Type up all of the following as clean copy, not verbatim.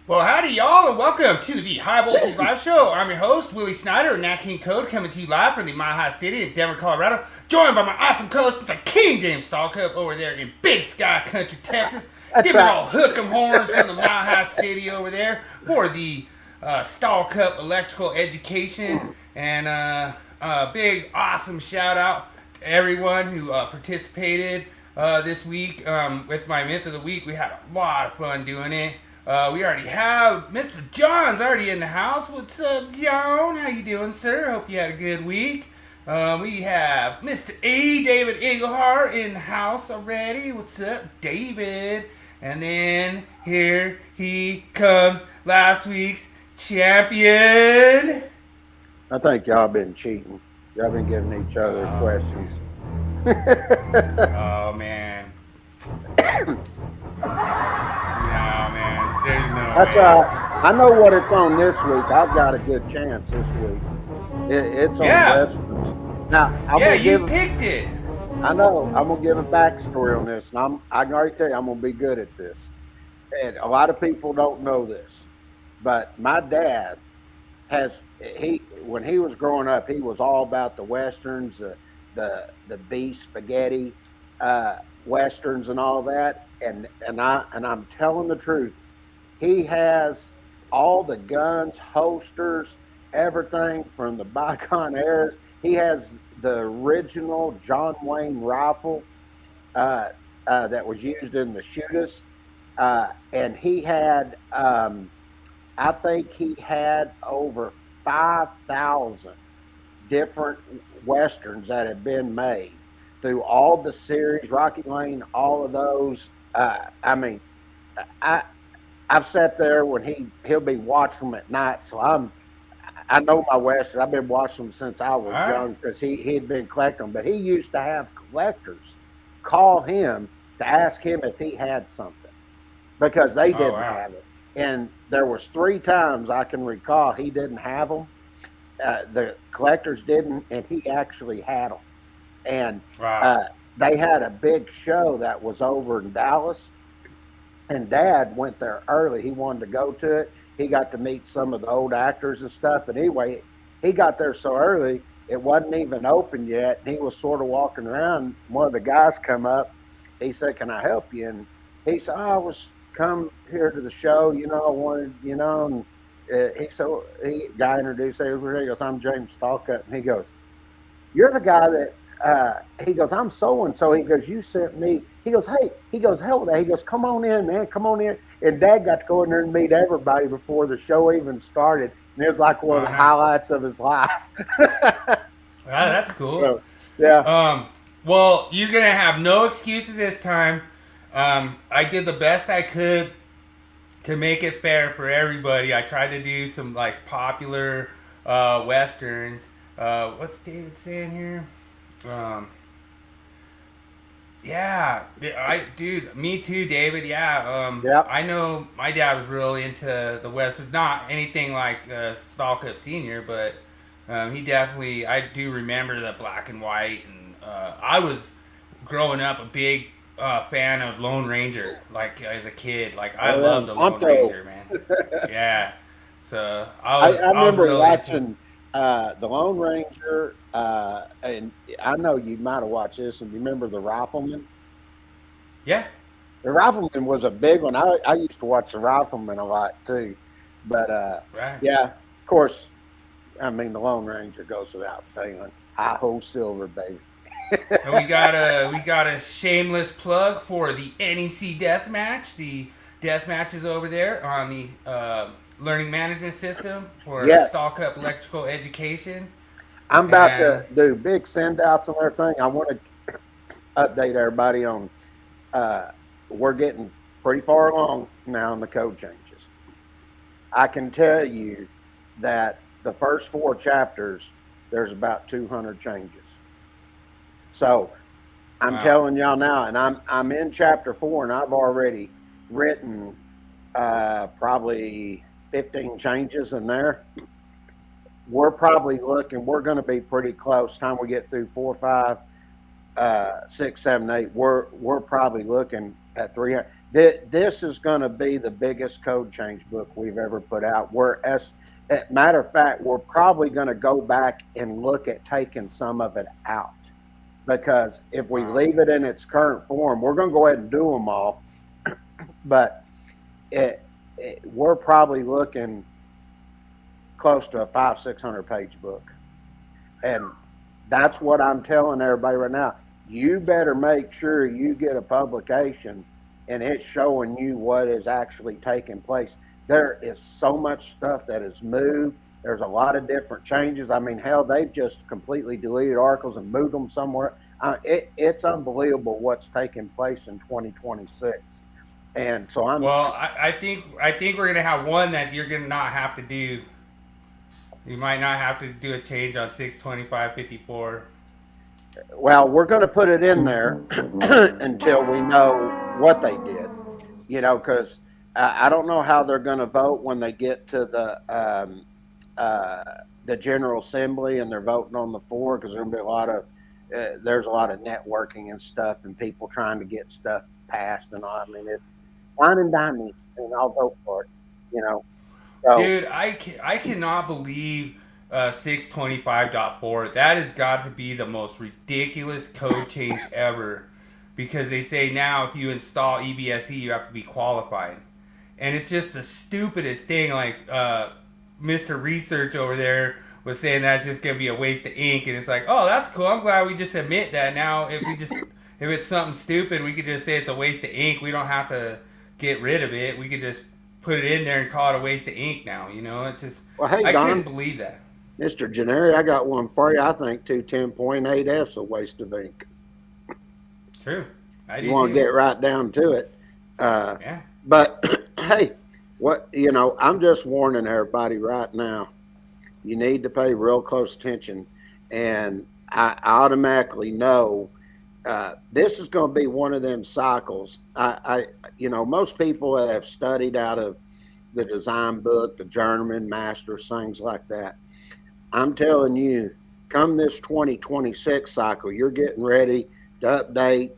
Well, howdy, y'all, and welcome to the High Voltage Live Show. I'm your host, Willie Snyder, NEC Code, coming to you live from the Mile High City in Denver, Colorado, joined by my awesome co-host, Mr. King James Stallcup, over there in Big Sky Country, Texas. That's Giving right. all hook 'em horns from the Mile High City over there for the Stallcup Electrical Education. And a big, awesome shout-out to everyone who participated this week with my Myth of the Week. We had a lot of fun doing it. We already have Mr. John's already in the house. What's up, John? How you doing, sir? Hope you had a good week. We have Mr. A. David Engelhart in the house already. What's up, David? And then here he comes, last week's champion. I think y'all been cheating. Y'all been giving each other questions. Oh, man. No, man. There's no That's way. I know what it's on this week. I've got a good chance this week. It's on Westerns. Now, You picked it. I know. I'm gonna give a backstory on this, and I can already tell you I'm gonna be good at this. And a lot of people don't know this, but my dad when he was growing up, he was all about the Westerns, the beef spaghetti Westerns and all that. And I'm telling the truth. He has all the guns, holsters, everything from the bygone eras. He has the original John Wayne rifle that was used in the shootist. And he had, I think he had over 5,000 different Westerns that had been made through all the series, Rocky Lane, all of those. I've sat there when he'll be watching them at night, so I know my Western. I've been watching them since I was young because he'd been collecting them. But he used to have collectors call him to ask him if he had something because they didn't have it. And there was 3 times I can recall he didn't have them. The collectors didn't, and he actually had them. And they had a big show that was over in Dallas, and Dad went there early. He wanted to go to it. He got to meet some of the old actors and stuff. But anyway, he got there so early, it wasn't even open yet. And he was sort of walking around. One of the guys come up. He said, "Can I help you?" And he said, "I was come here to the show. I wanted, And guy introduced him. He goes, "I'm James Stallcup." And he goes, "You're the guy that he goes, I'm so and so. He goes, you sent me. He goes, hey. He goes, hell, he goes, come on in, man, come on in. And Dad got to go in there and meet everybody before the show even started, and it was like one of the highlights of his life. That's cool. So, yeah. Well, you're gonna have no excuses this time. I did the best I could to make it fair for everybody. I tried to do some like popular westerns. What's David saying here? Yeah, me too, David. Yeah, Yep. I know my dad was really into the westerns. Not anything like Stall Cup Senior, but he definitely. I do remember the black and white, and I was growing up a big fan of Lone Ranger. Like as a kid, like I loved the Lone Ranger, man. Yeah, so I remember really watching the Lone Ranger, and I know you might have watched this. And you remember the Rifleman? Yeah, the Rifleman was a big one. I used to watch the Rifleman a lot too, but right. Yeah, of course. I mean, the Lone Ranger goes without saying. I ho silver, baby. And we got a shameless plug for the NEC death match. The death match is over there on the learning management system for Stall Cup Electrical Education. I'm about to do big send outs and everything. I want to update everybody on we're getting pretty far along now in the code changes. I can tell you that the first 4 chapters, there's about 200 changes. So I'm telling y'all now, and I'm in chapter 4, and I've already written probably 15 changes in there. We're probably looking. We're going to be pretty close. Time we get through 4, 5, 6, 7, 8. We're probably looking at 300. This is going to be the biggest code change book we've ever put out. Matter of fact, we're probably going to go back and look at taking some of it out, because if we leave it in its current form, we're going to go ahead and do them all. But we're probably looking close to a 500-600 page book. And that's what I'm telling everybody right now. You better make sure you get a publication and it's showing you what is actually taking place. There is so much stuff that has moved. There's a lot of different changes. I mean, hell, they've just completely deleted articles and moved them somewhere. It's unbelievable what's taking place in 2026. And so I think we're gonna have one that you're gonna not have to do. You might not have to do a change on 62554. Well, we're going to put it in there until we know what they did. You know, because I don't know how they're going to vote when they get to the General Assembly and they're voting on the 4, because there's going to be there's a lot of networking and stuff and people trying to get stuff passed and all. I mean, it's fine and dine me, and I'll vote for it. You know. So, dude, I cannot believe 625.4. That has got to be the most ridiculous code change ever, because they say now if you install EBSE, you have to be qualified. And it's just the stupidest thing. Like Mr. Research over there was saying that's just going to be a waste of ink. And it's like, oh, that's cool. I'm glad we just admit that now. If it's something stupid, we could just say it's a waste of ink. We don't have to get rid of it. We could just put it in there and call it a waste of ink now. You know, it's just, well, hey, I Don, couldn't believe that. Mr. Generi, I got one for you. I think 210.8F's a waste of ink. True. You want to get right down to it. Yeah. But, hey, I'm just warning everybody right now. You need to pay real close attention. And I automatically know this is going to be one of them cycles. Most people that have studied out of the design book, the journeyman, masters, things like that, I'm telling you, come this 2026 cycle, you're getting ready to update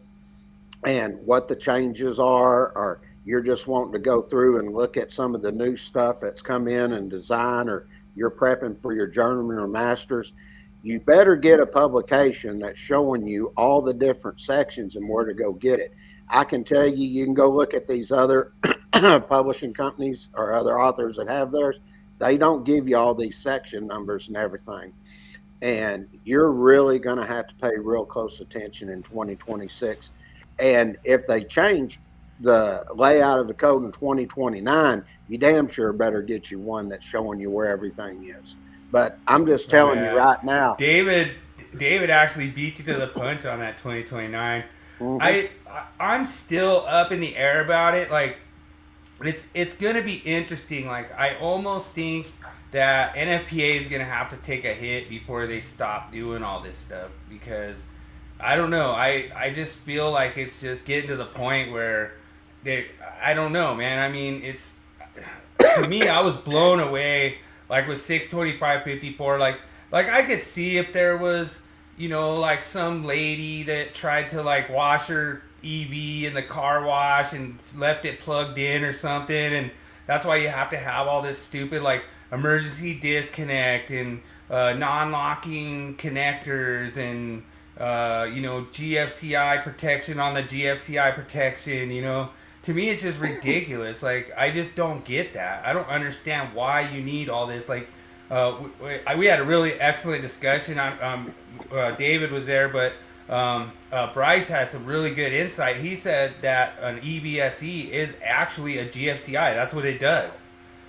and what the changes are, or you're just wanting to go through and look at some of the new stuff that's come in and design, or you're prepping for your journeyman or masters, you better get a publication that's showing you all the different sections and where to go get it. I can tell you, you can go look at these other publishing companies or other authors that have theirs. They don't give you all these section numbers and everything. and you're really going to have to pay real close attention in 2026. And if they change the layout of the code in 2029, you damn sure better get you one that's showing you where everything is. But I'm just Oh telling you yeah, right now. David. David actually beat you to the punch on that 2029. Mm-hmm. I'm still up in the air about it. Like it's gonna be interesting. Like I almost think that NFPA is gonna have to take a hit before they stop doing all this stuff because I don't know. I just feel like it's just getting to the point where they. I don't know, man. I mean, it's to me. I was blown away. Like with 625/54. Like I could see if there was, like some lady that tried to like wash her EV in the car wash and left it plugged in or something, and that's why you have to have all this stupid like emergency disconnect and non-locking connectors and GFCI protection on the GFCI protection. To me it's just ridiculous. Like I just don't get that. I don't understand why you need all this. Like we had a really excellent discussion. David was there, but Bryce had some really good insight. He said that an EVSE is actually a GFCI. That's what it does.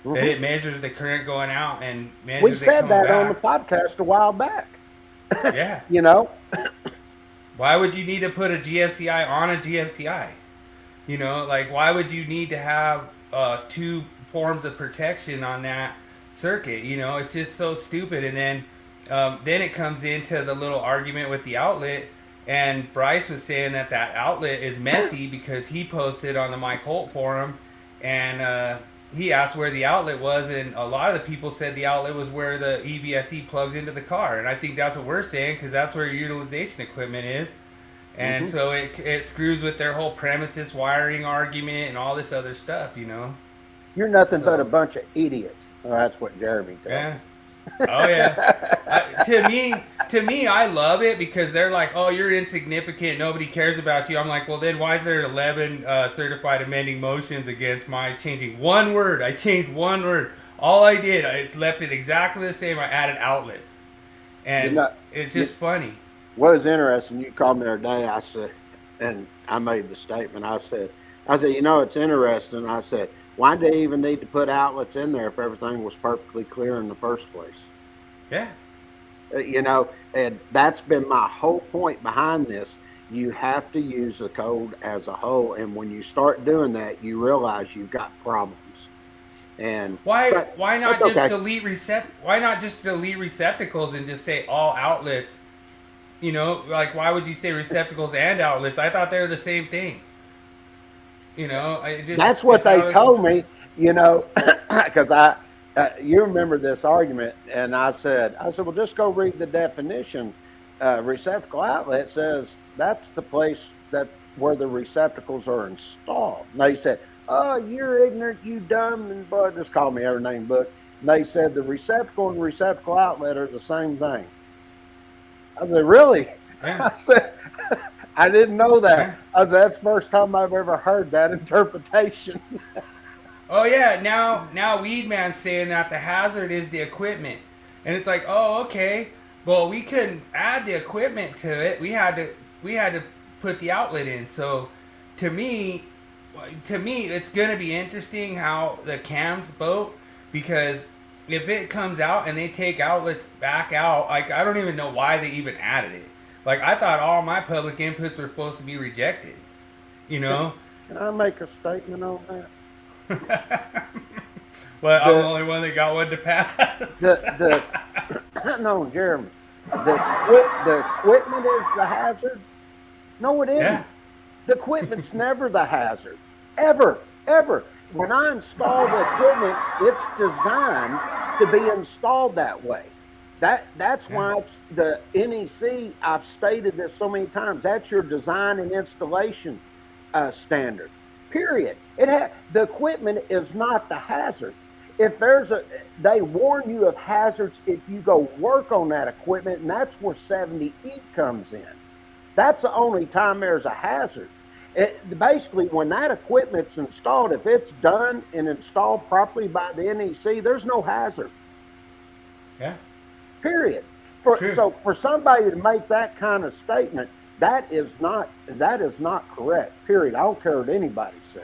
Mm-hmm. That it measures the current going out and measures We it said coming that back. on the podcast a while back. Yeah. Why would you need to put a GFCI on a GFCI? Like why would you need to have two forms of protection on that circuit? It's just so stupid. And then it comes into the little argument with the outlet, and Bryce was saying that outlet is messy because he posted on the Mike Holt forum, and he asked where the outlet was, and a lot of the people said the outlet was where the EVSE plugs into the car, and I think that's what we're saying because that's where your utilization equipment is. And so it screws with their whole premises wiring argument and all this other stuff, You're nothing but a bunch of idiots. Well, that's what Jeremy does. Yeah. Oh yeah. To me, I love it because they're like, "Oh, you're insignificant. Nobody cares about you." I'm like, "Well, then why is there 11 certified amending motions against my changing one word? I changed one word. All I did, I left it exactly the same. I added outlets, and it's just funny." What was interesting, you called me the other day, I said, and I made the statement, I said, it's interesting. I said, why do they even need to put outlets in there if everything was perfectly clear in the first place? Yeah. And that's been my whole point behind this. You have to use the code as a whole, and when you start doing that, you realize you've got problems. And why not just delete receptacles and just say all outlets? Like why would you say receptacles and outlets? I thought they were the same thing. That's what they told me. Because you remember this argument, and I said, well, just go read the definition. Receptacle outlet says that's the place where the receptacles are installed. And they said, oh, you're ignorant, you dumb, and boy, just call me every name book. And they said the receptacle and receptacle outlet are the same thing. I said, really? Yeah. I said, I didn't know that. Yeah. I said, that's the first time I've ever heard that interpretation. Oh yeah, now Weedman's saying that the hazard is the equipment, and it's like, oh okay, well we couldn't add the equipment to it. We had to put the outlet in. So to me, it's gonna be interesting how the cams vote, because if it comes out and they take outlets back out, like I don't even know why they even added it. Like I thought all my public inputs were supposed to be rejected. Can I make a statement on that? Well, I'm the only one that got one to pass. No, Jeremy. The equipment is the hazard? No, it isn't. Yeah. The equipment's never the hazard. Ever. When I install the equipment, it's designed to be installed that way. That's why it's the NEC. I've stated this so many times. That's your design and installation standard. Period. The equipment is not the hazard. If they warn you of hazards if you go work on that equipment, and that's where 70E comes in. That's the only time there's a hazard. Basically, when that equipment's installed, if it's done and installed properly by the NEC, there's no hazard. Yeah. Period. True. For somebody to make that kind of statement, that is not correct. Period. I don't care what anybody says.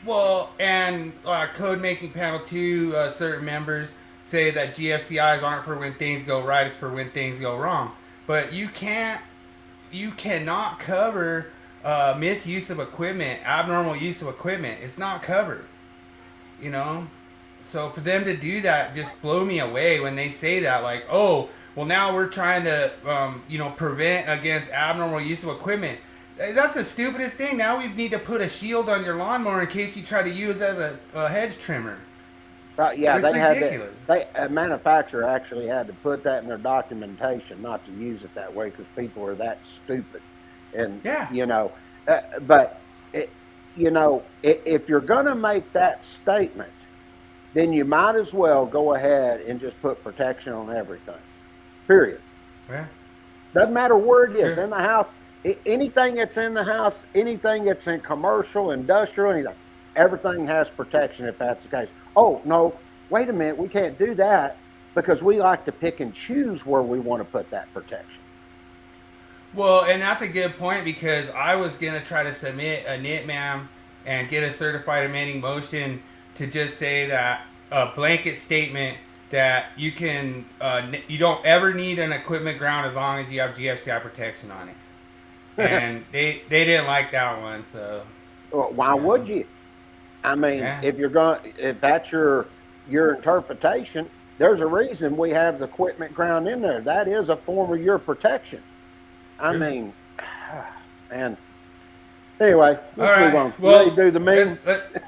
Well, and code making panel 2, certain members say that GFCIs aren't for when things go right, it's for when things go wrong. But you cannot cover misuse of equipment, abnormal use of equipment. It's not covered, you know. So for them to do that just blow me away when they say that, like, oh, well now we're trying to, prevent against abnormal use of equipment. That's the stupidest thing. Now we need to put a shield on your lawnmower in case you try to use as a hedge trimmer. Yeah, it's ridiculous. A manufacturer actually had to put that in their documentation not to use it that way because people are that stupid. And but if you're going to make that statement, then you might as well go ahead and just put protection on everything. Period. Yeah. Doesn't matter where it is, Sure. in the house, anything that's in the house, anything that's in commercial, industrial, anything, everything has protection if that's the case. Oh, no, wait a minute, we can't do that because we like to pick and choose where we want to put that protection. Well, and that's a good point because I was going to try to submit a NITMAM and get a certified amending motion to just say that a blanket statement that you can, you don't ever need an equipment ground as long as you have GFCI protection on it. And they didn't like that one, so. Well, why would you? I mean, if that's your interpretation, there's a reason we have the equipment ground in there. That is a form of your protection. I mean, and anyway, let's move on. Well, ready to do the meme?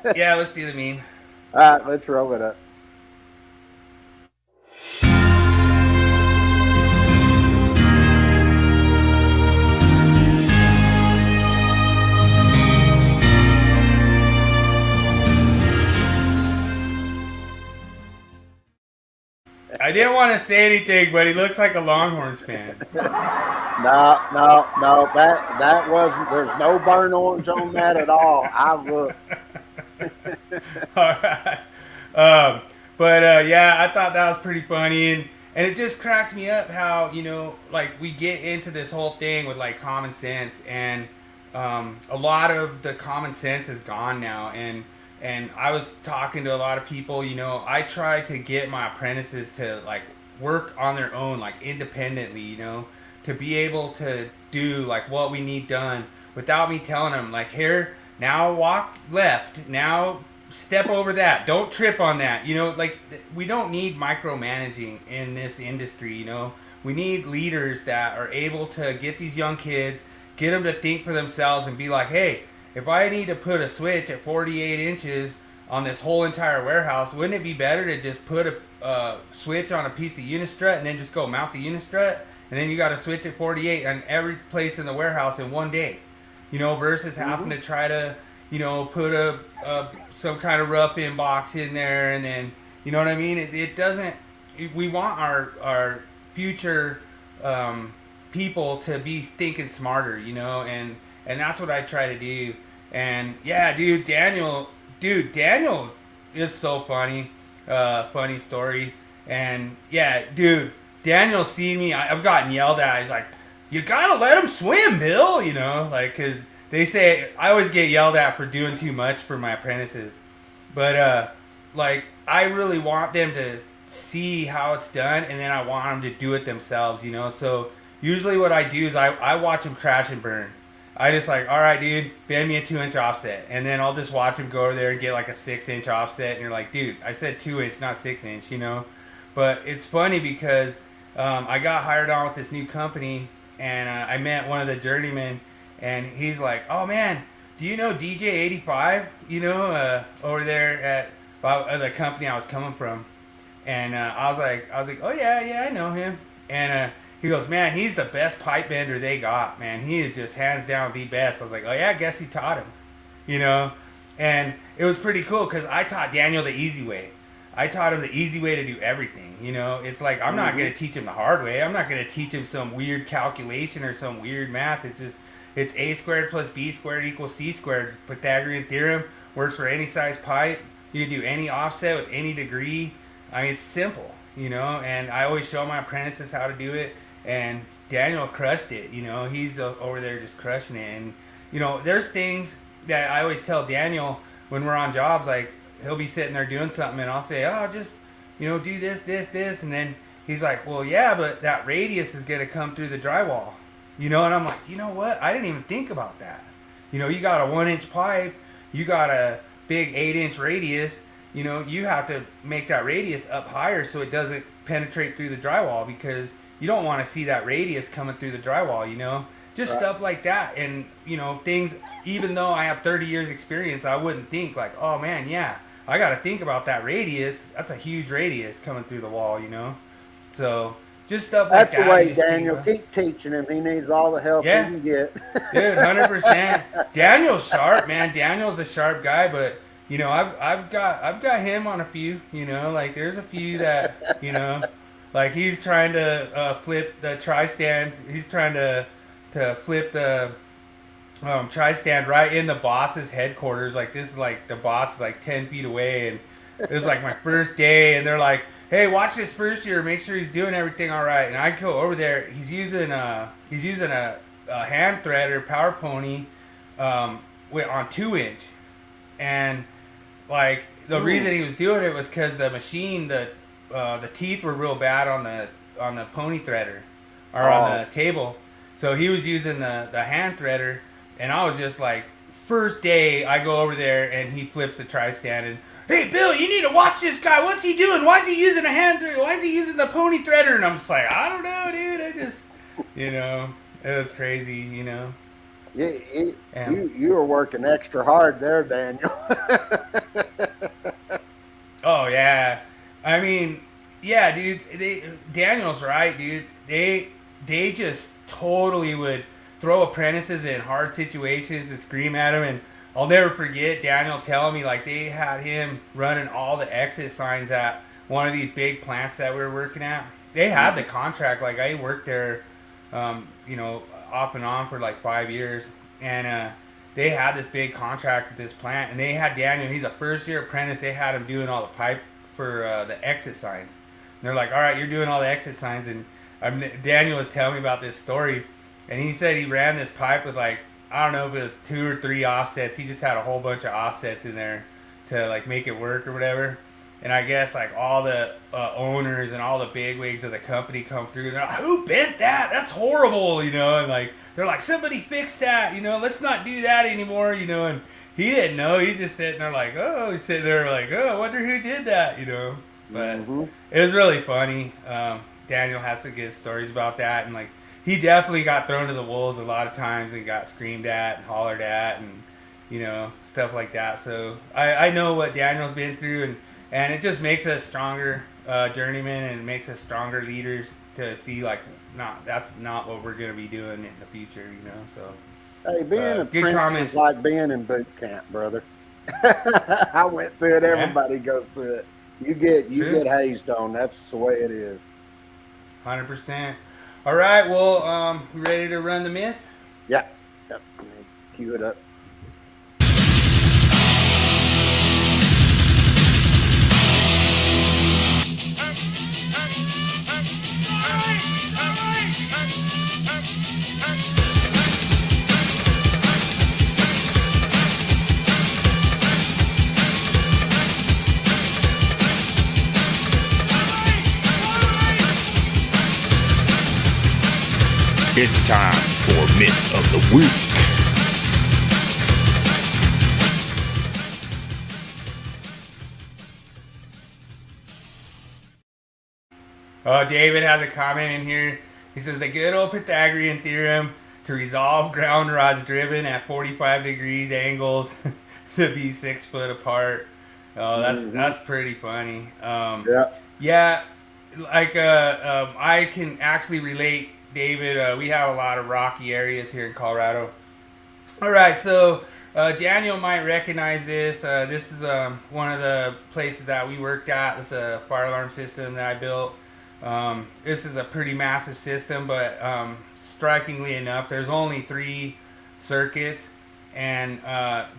Let's do the meme. All right, let's roll it up. I didn't want to say anything, but he looks like a Longhorns fan. No, that wasn't. There's no burnt orange on that at all. I look. All right. I thought that was pretty funny, and it just cracks me up how, we get into this whole thing with like common sense, and a lot of the common sense is gone now, and I was talking to a lot of people, I try to get my apprentices to like work on their own, like independently, to be able to do like what we need done without me telling them like, here, now walk left, now step over that, don't trip on that, we don't need micromanaging in this industry, we need leaders that are able to get these young kids, get them to think for themselves and be like, hey, if I need to put a switch at 48 inches on this whole entire warehouse, wouldn't it be better to just put a switch on a piece of unistrut and then just go mount the unistrut? And then you got to switch at 48 on every place in the warehouse in one day, versus having to try to, put some kind of rough-in box in there and then, you know what I mean? It doesn't, we want our future people to be thinking smarter, and that's what I try to do. And yeah, Daniel is so funny. Funny story. And yeah, Daniel seen me. I've gotten yelled at. He's like, you gotta let him swim, Bill. Because they say I always get yelled at for doing too much for my apprentices. But I really want them to see how it's done, and then I want them to do it themselves. So usually what I do is I watch them crash and burn. I just like, all right, dude, bend me a 2-inch offset. And then I'll just watch him go over there and get like a 6-inch offset. And you're like, dude, I said 2-inch, not 6-inch, But it's funny because I got hired on with this new company. And I met one of the journeymen. And he's like, oh, man, do you know DJ 85? Over there at the company I was coming from. And I was like, oh, yeah, I know him. And he goes, man, he's the best pipe bender they got, man. He is just hands down the best. I was like, oh, yeah, I guess you taught him, And it was pretty cool because I taught Daniel the easy way. I taught him the easy way to do everything, It's like, I'm not going to teach him the hard way. I'm not going to teach him some weird calculation or some weird math. It's A squared plus B squared equals C squared. Pythagorean theorem works for any size pipe. You can do any offset with any degree. I mean, it's simple, and I always show my apprentices how to do it, and Daniel crushed it. He's over there just crushing it. And there's things that I always tell Daniel when we're on jobs, like he'll be sitting there doing something, and I'll say, oh, just do this, and then he's like, well, yeah, but that radius is gonna come through the drywall, and I'm like, you know what? I didn't even think about that. You got a 1-inch pipe, you got a big 8-inch radius. You have to make that radius up higher so it doesn't penetrate through the drywall, because you don't want to see that radius coming through the drywall, Just Right. stuff like that. And, things, even though I have 30 years experience, I wouldn't think like, oh man, yeah, I got to think about that radius. That's a huge radius coming through the wall, So just stuff like That's that. the way, you just think Daniel. about. Keep teaching him. He needs all the help Yeah. he can get. Dude, 100%. Daniel's sharp, man. Daniel's a sharp guy, but I've got him on a few. Like there's a few that like he's trying to flip the tri-stand. He's trying to flip the tri-stand right in the boss's headquarters. Like this is like the boss is like 10 feet away, and it was like my first day, and they're like, hey, watch this first year, make sure he's doing everything all right. And I go over there. He's using a hand threader power pony on 2-inch, and like the reason he was doing it was because the machine, the teeth were real bad on the pony threader or on the table. So he was using the hand threader, and I was just like, first day I go over there and he flips the tri-stand, and hey, Bill, you need to watch this guy. What's he doing? Why is he using a hand threader? Why is he using the pony threader? And I'm just like, I don't know, dude. I just, it was crazy, You were working extra hard there, Daniel. Oh, yeah. I mean, yeah, dude. Daniel's right, dude. They just totally would throw apprentices in hard situations and scream at them. And I'll never forget Daniel telling me, like, they had him running all the exit signs at one of these big plants that we were working at. They had the contract. Like, I worked there, off and on for like 5 years. And they had this big contract at this plant. And they had Daniel. He's a first-year apprentice. They had him doing all the pipe for the exit signs. And they're like, all right, you're doing all the exit signs. And Daniel was telling me about this story. And he said he ran this pipe with, like, I don't know if it was 2 or 3 offsets. He just had a whole bunch of offsets in there to like make it work or whatever. And I guess like all the owners and all the bigwigs of the company come through. And they're like, who bent that? That's horrible, And like they're like, somebody fix that, Let's not do that anymore, And he didn't know. He's just sitting there like, oh, he's sitting there like, oh, I wonder who did that, But it was really funny. Daniel has some good stories about that, and like, he definitely got thrown to the wolves a lot of times and got screamed at and hollered at and, stuff like that. So I know what Daniel's been through, and it just makes us stronger journeymen, and it makes us stronger leaders to see, like, that's not what we're going to be doing in the future, So, Hey, being a good comments. is like being in boot camp, brother. I went through it. Everybody goes through it. You get hazed on. That's the way it is. 100%. All right, well, we ready to run the myth? Yeah. Yep. Cue it up. It's time for Myth of the Week. David has a comment in here. He says, the good old Pythagorean theorem to resolve ground rods driven at 45 degrees angles to be 6 foot apart. Oh, that's pretty funny. Yeah, like I can actually relate, David. We have a lot of rocky areas here in Colorado. All right, so Daniel might recognize this. This is one of the places that we worked at. This is a fire alarm system that I built. This is a pretty massive system, but strikingly enough, there's only 3 circuits, And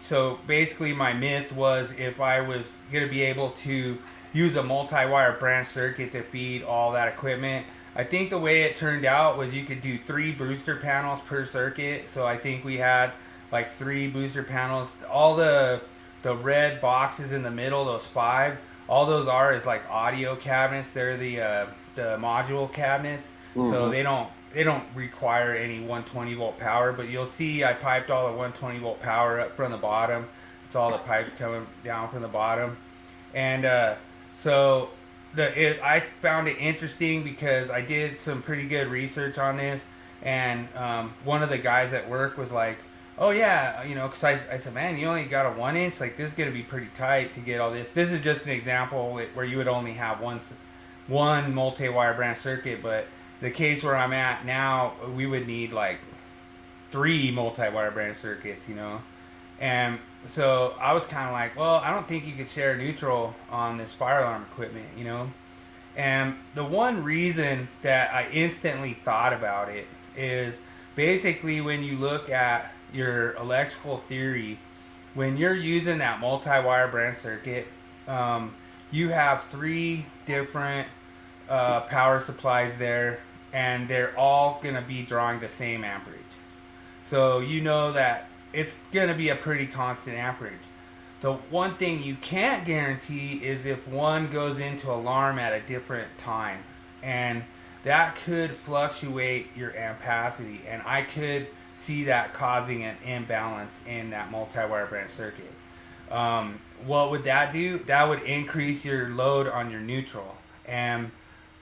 so basically my myth was if I was going to be able to use a multi-wire branch circuit to feed all that equipment, I think the way it turned out was you could do 3 booster panels per circuit. So I think we had like 3 booster panels. All the red boxes in the middle, those 5, all those are is like audio cabinets. They're the module cabinets. So they don't require any 120 volt power, but you'll see I piped all the 120 volt power up from the bottom. It's all the pipes coming down from the bottom. And so I found it interesting because I did some pretty good research on this, and one of the guys at work was like, oh yeah, because I said, man, you only got a 1 inch, like this is going to be pretty tight to get all this. This is just an example where you would only have one multi-wire branch circuit, but the case where I'm at now, we would need like 3 multi-wire branch circuits, And so I was kind of like, well, I don't think you could share neutral on this fire alarm equipment, And the one reason that I instantly thought about it is basically when you look at your electrical theory, when you're using that multi-wire branch circuit, you have 3 different power supplies there, and they're all going to be drawing the same amperage. So you know that it's going to be a pretty constant amperage. The one thing you can't guarantee is if one goes into alarm at a different time. And that could fluctuate your ampacity. And I could see that causing an imbalance in that multi-wire branch circuit. What would that do? That would increase your load on your neutral. And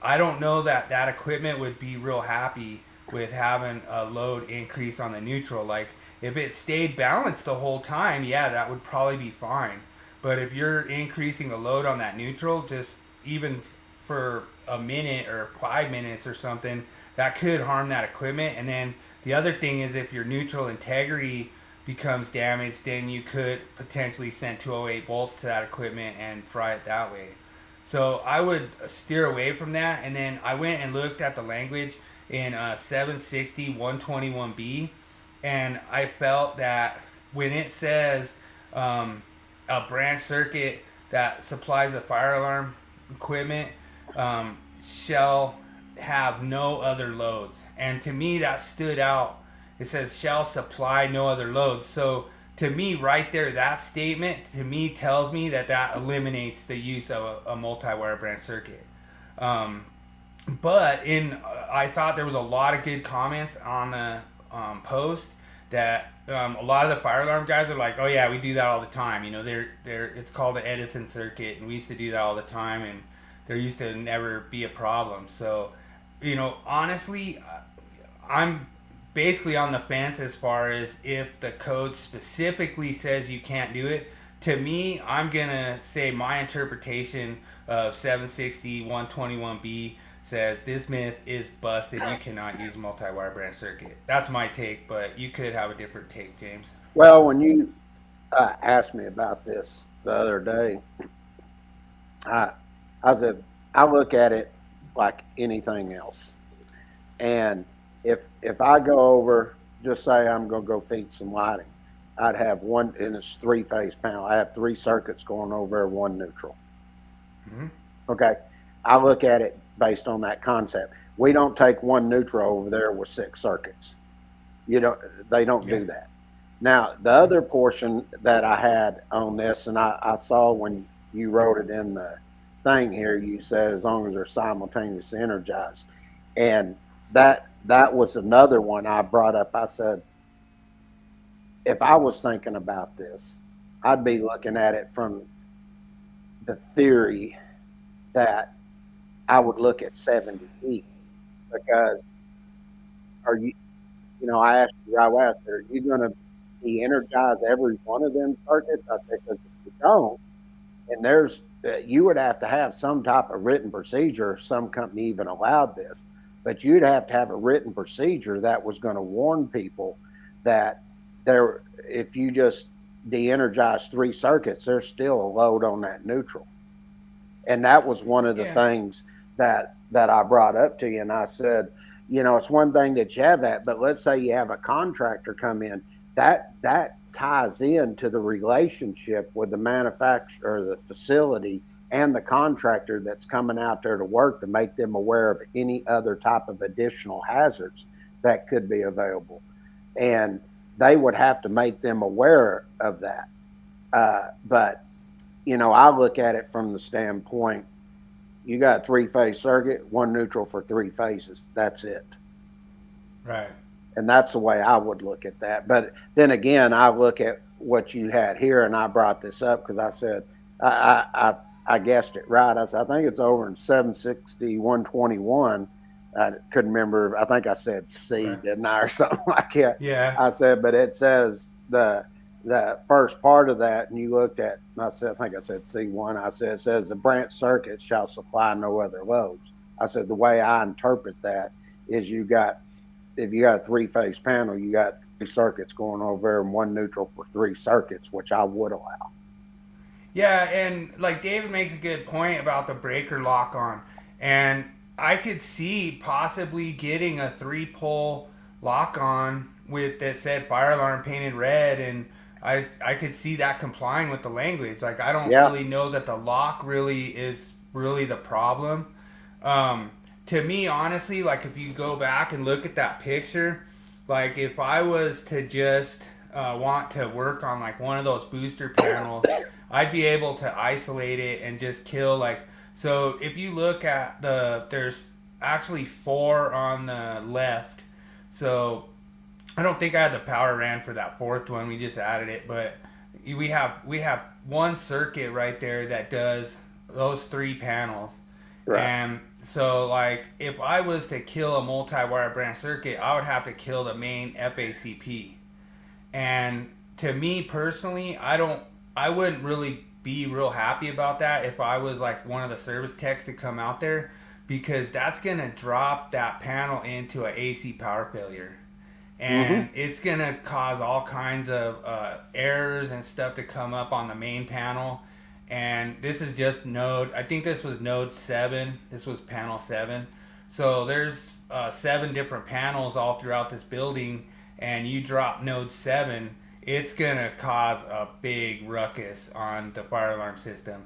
I don't know that equipment would be real happy with having a load increase on the neutral. Like, if it stayed balanced the whole time, yeah, that would probably be fine. But if you're increasing the load on that neutral, just even for a minute or 5 minutes or something, that could harm that equipment. And then the other thing is if your neutral integrity becomes damaged, then you could potentially send 208 volts to that equipment and fry it that way. So I would steer away from that. And then I went and looked at the language in 760 121B, and I felt that when it says a branch circuit that supplies the fire alarm equipment shall have no other loads, and to me that stood out. It says shall supply no other loads. So to me, right there, that statement to me tells me that eliminates the use of a multi-wire branch circuit. But I thought there was a lot of good comments on the post that a lot of the fire alarm guys are like, oh yeah, we do that all the time. It's called the Edison circuit, and we used to do that all the time, and there used to never be a problem. So, honestly, I'm basically on the fence as far as if the code specifically says you can't do it. To me, I'm going to say my interpretation of 760 121B says this myth is busted. You cannot use multi-wire branch circuit. That's my take, but you could have a different take, James. Well, when you asked me about this the other day, I look at it like anything else. And if I go over, just say I'm going to go feed some lighting, I'd have one, and it's 3-phase panel. I have 3 circuits going over, 1 neutral. Mm-hmm. Okay. I look at it based on that concept. We don't take 1 neutral over there with 6 circuits. They don't do that. Now, the other portion that I had on this, and I saw when you wrote it in the thing here, you said as long as they're simultaneously energized. And that was another one I brought up. I said, if I was thinking about this, I'd be looking at it from the theory that I would look at 70 feet, because I asked you right after, are you going to de-energize every one of them circuits? I said, because if you don't, and you would have to have some type of written procedure if some company even allowed this, but you'd have to have a written procedure that was going to warn people that if you just de-energize 3 circuits, there's still a load on that neutral. And that was one of the things that I brought up to you. And I said, it's one thing that you have that, but let's say you have a contractor come in, that ties into the relationship with the manufacturer, the facility, and the contractor that's coming out there to work, to make them aware of any other type of additional hazards that could be available. And they would have to make them aware of that. But, I look at it from the standpoint, you got a 3-phase circuit, one neutral for 3 phases. That's it. Right. And that's the way I would look at that. But then again, I look at what you had here, and I brought this up because I said, I guessed it right. I said, I think it's over in 760, 121. I couldn't remember. I think I said C, right, didn't I, or something like that? Yeah. I said, but it says the first part of that, and you looked at, I think I said C1. I said, it says the branch circuit shall supply no other loads. I said, the way I interpret that is if you got a 3-phase panel, you got 3 circuits going over there and one neutral for 3 circuits, which I would allow. Yeah, and like David makes a good point about the breaker lock on, and I could see possibly getting a 3-pole lock on with that said fire alarm painted red, and I could see that complying with the language. Like, I don't really know that the lock really is the problem. To me, honestly, like, if you go back and look at that picture, like, if I was to just want to work on like one of those booster panels, I'd be able to isolate it and just kill, like, so if you look at there's actually 4 on the left. So I don't think I had the power ran for that 4th one. We just added it, but we have one circuit right there that does those 3 panels. Right. And so, like, if I was to kill a multi-wire branch circuit, I would have to kill the main FACP. And to me personally, I wouldn't really be real happy about that if I was like one of the service techs to come out there, because that's going to drop that panel into an AC power failure. And it's going to cause all kinds of errors and stuff to come up on the main panel. And this is just I think this was node 7. This was panel 7. So there's 7 different panels all throughout this building, and you drop node 7, it's going to cause a big ruckus on the fire alarm system.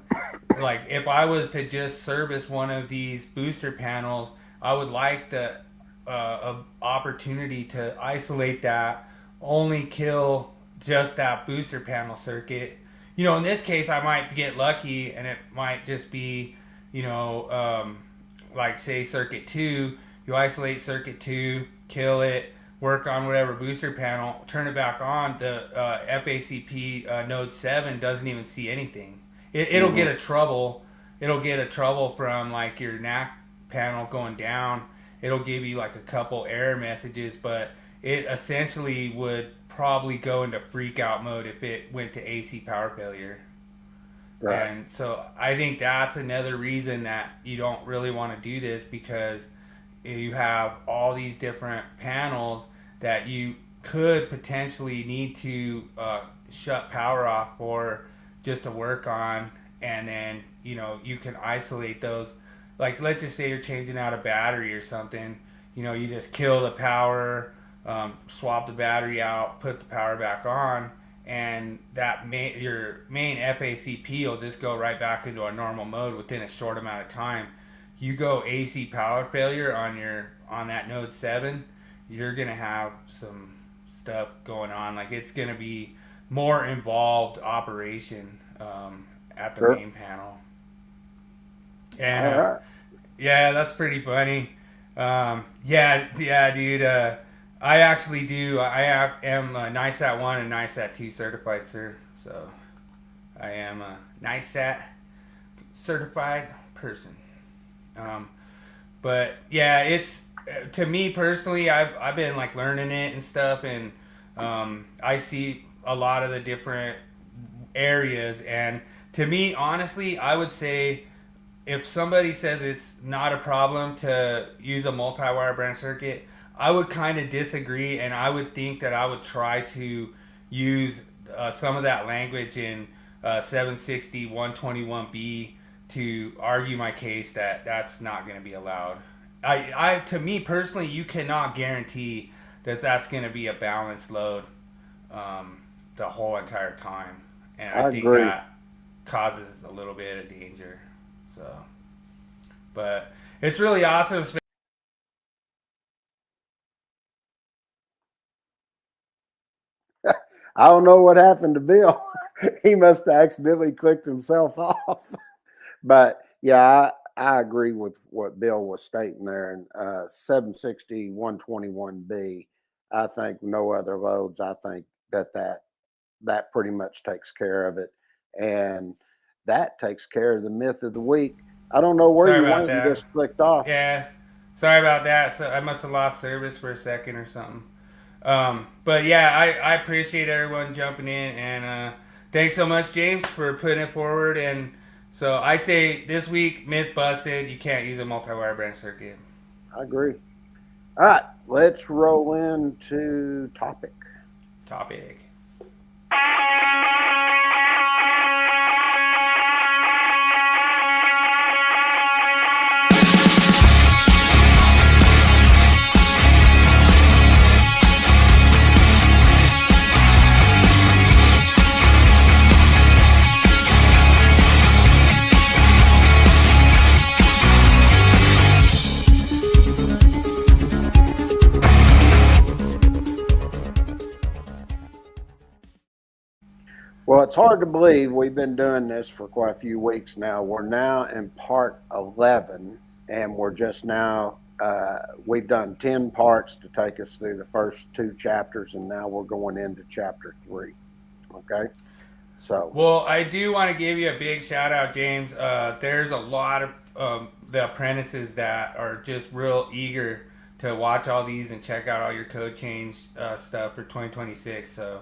Like, if I was to just service one of these booster panels, I would like the opportunity to isolate that, only kill just that booster panel circuit. In this case, I might get lucky, and it might just be, like, say, circuit 2. You isolate circuit 2, kill it, work on whatever booster panel, turn it back on. The FACP node 7 doesn't even see anything. It'll get a trouble. It'll get a trouble from, like, your NEC panel going down. It'll give you like a couple error messages, but it essentially would probably go into freak out mode if it went to AC power failure. Right. And so I think that's another reason that you don't really want to do this, because you have all these different panels that you could potentially need to shut power off for just to work on, and then you can isolate those. Like, let's just say you're changing out a battery or something, you just kill the power, swap the battery out, put the power back on, and your main FACP will just go right back into a normal mode within a short amount of time. You go AC power failure on that node 7, you're going to have some stuff going on. Like, it's going to be more involved operation at the main panel. And yeah, that's pretty funny. Yeah, dude. I actually do. I am NISAT 1 and NISAT 2 certified, sir. So I am a NISAT certified person. But yeah, it's, to me personally, I've been like learning it and stuff, and I see a lot of the different areas. And to me, honestly, I would say, if somebody says it's not a problem to use a multi-wire branch circuit, I would kind of disagree, and I would think that I would try to use some of that language in 760 121B to argue my case that that's not going to be allowed. To me personally, you cannot guarantee that that's going to be a balanced load. the whole entire time, and I I think agree. that causes a little bit of danger. So, but it's really awesome. I don't know what happened to Bill. He must have accidentally clicked himself off. But yeah, I agree with what Bill was stating there. And 760 121B, I think no other loads. I think that pretty much takes care of it, and that takes care of the myth of the week. I don't know where Sorry you about went and that. just clicked off. Yeah, sorry about that. So I must have lost service for a second or something. But yeah, I appreciate everyone jumping in, and thanks so much, James, for putting it forward. And so I say this week, myth busted. You can't use a multi-wire branch circuit. I agree. All right, let's roll into topic. Topic. Well, it's hard to believe we've been doing this for quite a few weeks now. We're now in part 11, and we're just now, we've done 10 parts to take us through the first 2 chapters, and now we're going into chapter 3. Okay? So, Well, I do want to give you a big shout out, James. There's a lot of the apprentices that are just real eager to watch all these and check out all your code change stuff for 2026. So,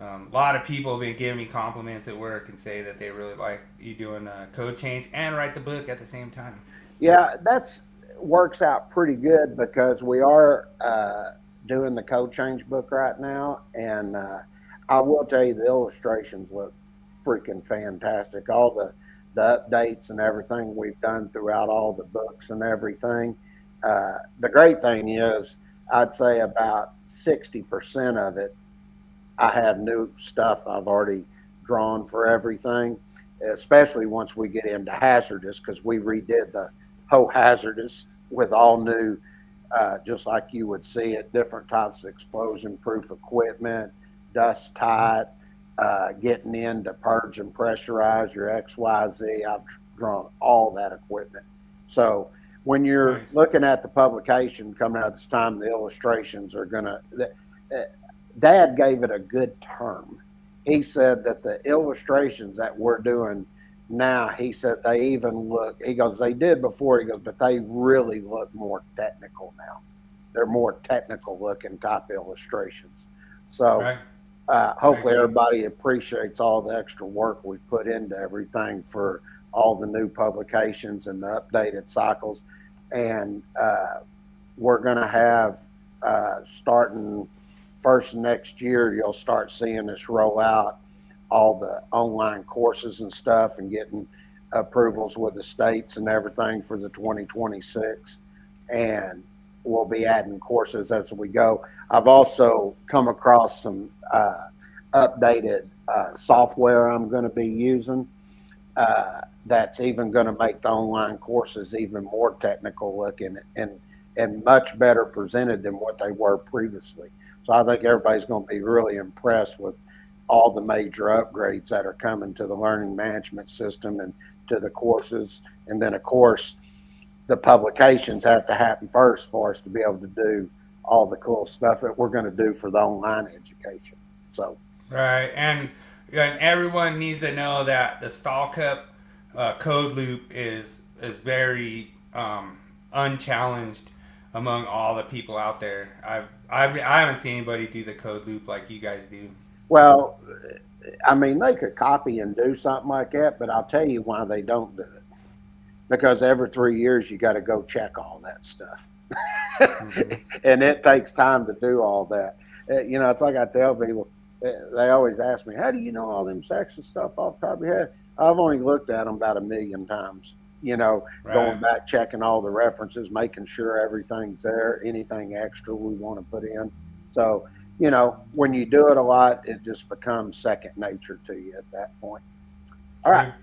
a lot of people have been giving me compliments at work and say that they really like you doing code change and write the book at the same time. yeah, that's works out pretty good because we are doing the code change book right now, and I will tell you the illustrations look freaking fantastic. All the updates and everything we've done throughout all the books and everything. The great thing is, I'd say about 60% of it, I have new stuff I've already drawn for everything, especially once we get into hazardous, because we redid the whole hazardous with all new, just like you would see it, different types of explosion proof equipment, dust tight, getting in to purge and pressurize your XYZ. I've drawn all that equipment. So when you're Nice. looking at the publication coming out this time, the illustrations are going to. Dad gave it a good term. He said that the illustrations that we're doing now, he said they even look, he goes, they did before, he goes, but they really look more technical now. They're more technical looking type illustrations. So Right. hopefully everybody appreciates all the extra work we put into everything for all the new publications and the updated cycles. And we're going to have starting first next year, you'll start seeing us roll out all the online courses and stuff and getting approvals with the states and everything for the 2026. And we'll be adding courses as we go. I've also come across some updated software I'm going to be using that's even going to make the online courses even more technical looking and much better presented than what they were previously. So I think everybody's going to be really impressed with all the major upgrades that are coming to the learning management system and to the courses. And then, of course, the publications have to happen first for us to be able to do all the cool stuff that we're going to do for the online education. So, Right, and everyone needs to know that the Stall Cup code loop is very unchallenged among all the people out there. I haven't seen anybody do the code loop like you guys do. well, I mean, they could copy and do something like that, but I'll tell you why they don't do it. Because every 3 years, you got to go check all that stuff. And it takes time to do all that. It's like I tell people, they always ask me, how do you know all them section stuff off the top of your head? I've only looked at them about 1,000,000 times, Right. going back, checking all the references, making sure everything's there, anything extra we want to put in. So when you do it a lot, it just becomes second nature to you at that point. All right.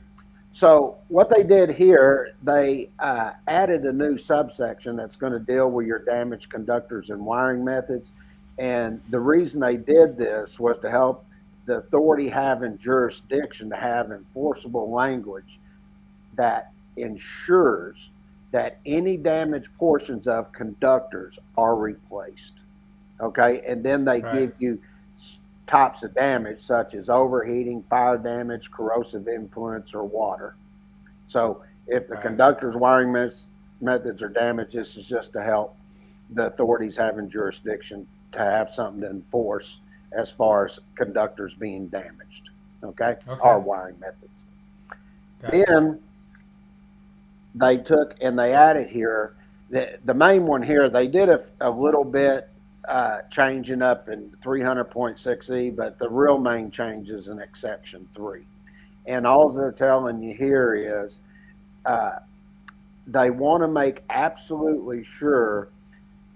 So what they did here, they added a new subsection that's going to deal with your damaged conductors and wiring methods. And the reason they did this was to help the authority having jurisdiction to have enforceable language that ensures that any damaged portions of conductors are replaced. Okay. And then they give you types of damage such as overheating, fire damage, corrosive influence, or water. So if the conductor's wiring methods are damaged, this is just to help the authorities having jurisdiction to have something to enforce as far as conductors being damaged, okay. Or wiring methods. Then they took and they added here, the main one here, they did a little bit changing up in 300.6e, but the real main change is in exception 3. And all they're telling you here is they want to make absolutely sure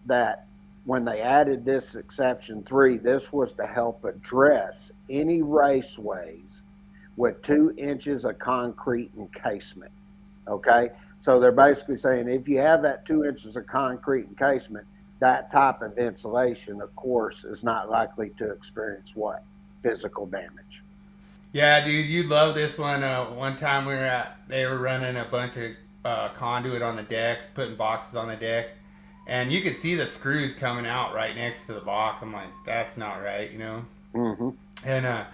that when they added this exception 3, this was to help address any raceways with 2 inches of concrete encasement. Okay, so they're basically saying if you have that 2 inches of concrete encasement, that type of insulation, of course, is not likely to experience what? Physical damage. Yeah, dude, you'd love this one. One time they were running a bunch of conduit on the decks, putting boxes on the deck, and you could see the screws coming out right next to the box. I'm like, that's not right, Mm-hmm. And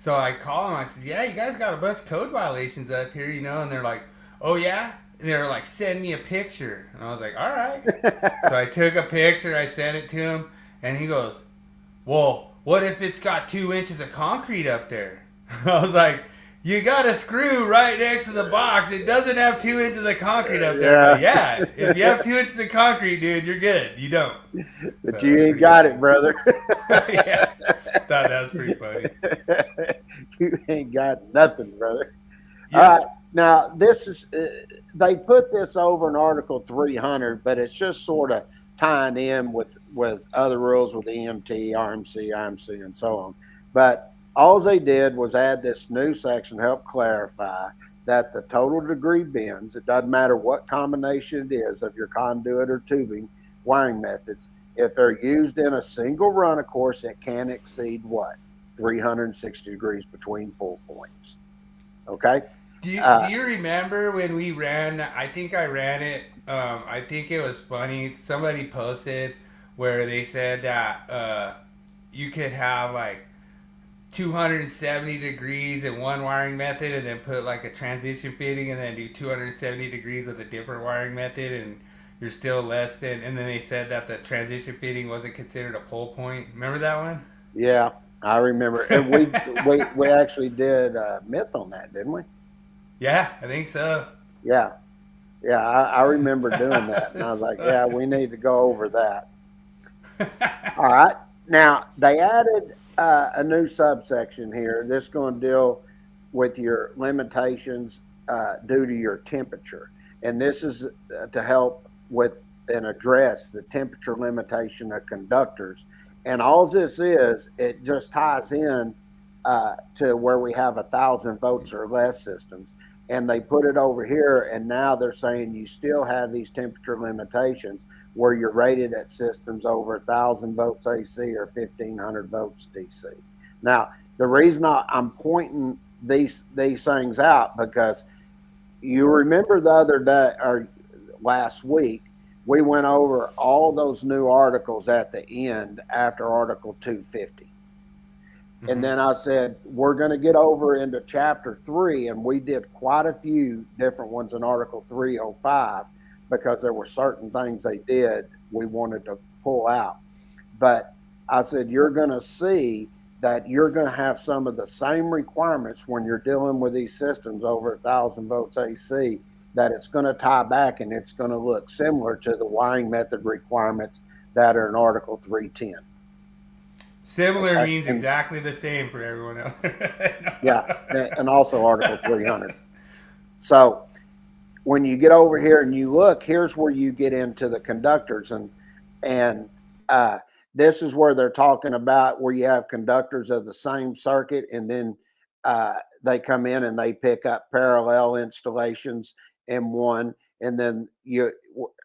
so I call them. I says, yeah, you guys got a bunch of code violations up here, and they're like, oh yeah. And they were like, send me a picture. And I was like, all right. So I took a picture, I sent it to him, and he goes, well, what if it's got 2 inches of concrete up there? I was like, you got a screw right next to the box. It doesn't have 2 inches of concrete up there. But yeah, if you have 2 inches of concrete, dude, you're good. You don't. But so you ain't got it, brother. Yeah, thought that was pretty funny. You ain't got nothing, brother. Yeah. Now, this is, they put this over in Article 300, but it's just sort of tying in with other rules with EMT, RMC, IMC, and so on. But all they did was add this new section to help clarify that the total degree bends, it doesn't matter what combination it is of your conduit or tubing wiring methods, if they're used in a single run, of course, it can exceed what? 360 degrees between pull points. Okay? Do you remember when we ran, I think I ran it, I think it was funny, somebody posted where they said that you could have like 270 degrees in one wiring method and then put like a transition fitting and then do 270 degrees with a different wiring method and you're still less than, and then they said that the transition fitting wasn't considered a pull point. Remember that one? Yeah, I remember. And we actually did a myth on that, didn't we? Yeah, I think so. Yeah. I remember doing that, and I was like, yeah, we need to go over that. All right. Now, they added a new subsection here. This is going to deal with your limitations due to your temperature. And this is to help with and address the temperature limitation of conductors. And all this is, it just ties in to where we have 1,000 volts or less systems. And they put it over here, and now they're saying you still have these temperature limitations where you're rated at systems over 1,000 volts AC or 1,500 volts DC. Now, the reason I'm pointing these things out, because you remember the other day or last week, we went over all those new articles at the end after Article 250. And then I said, we're going to get over into Chapter 3, and we did quite a few different ones in Article 305 because there were certain things they did we wanted to pull out. But I said, you're going to see that you're going to have some of the same requirements when you're dealing with these systems over 1,000 volts AC, that it's going to tie back and it's going to look similar to the wiring method requirements that are in Article 310. Similar means exactly the same for everyone else. Yeah, and also Article 300. So when you get over here and you look, here's where you get into the conductors, and this is where they're talking about where you have conductors of the same circuit, and then they come in and they pick up parallel installations in one. And then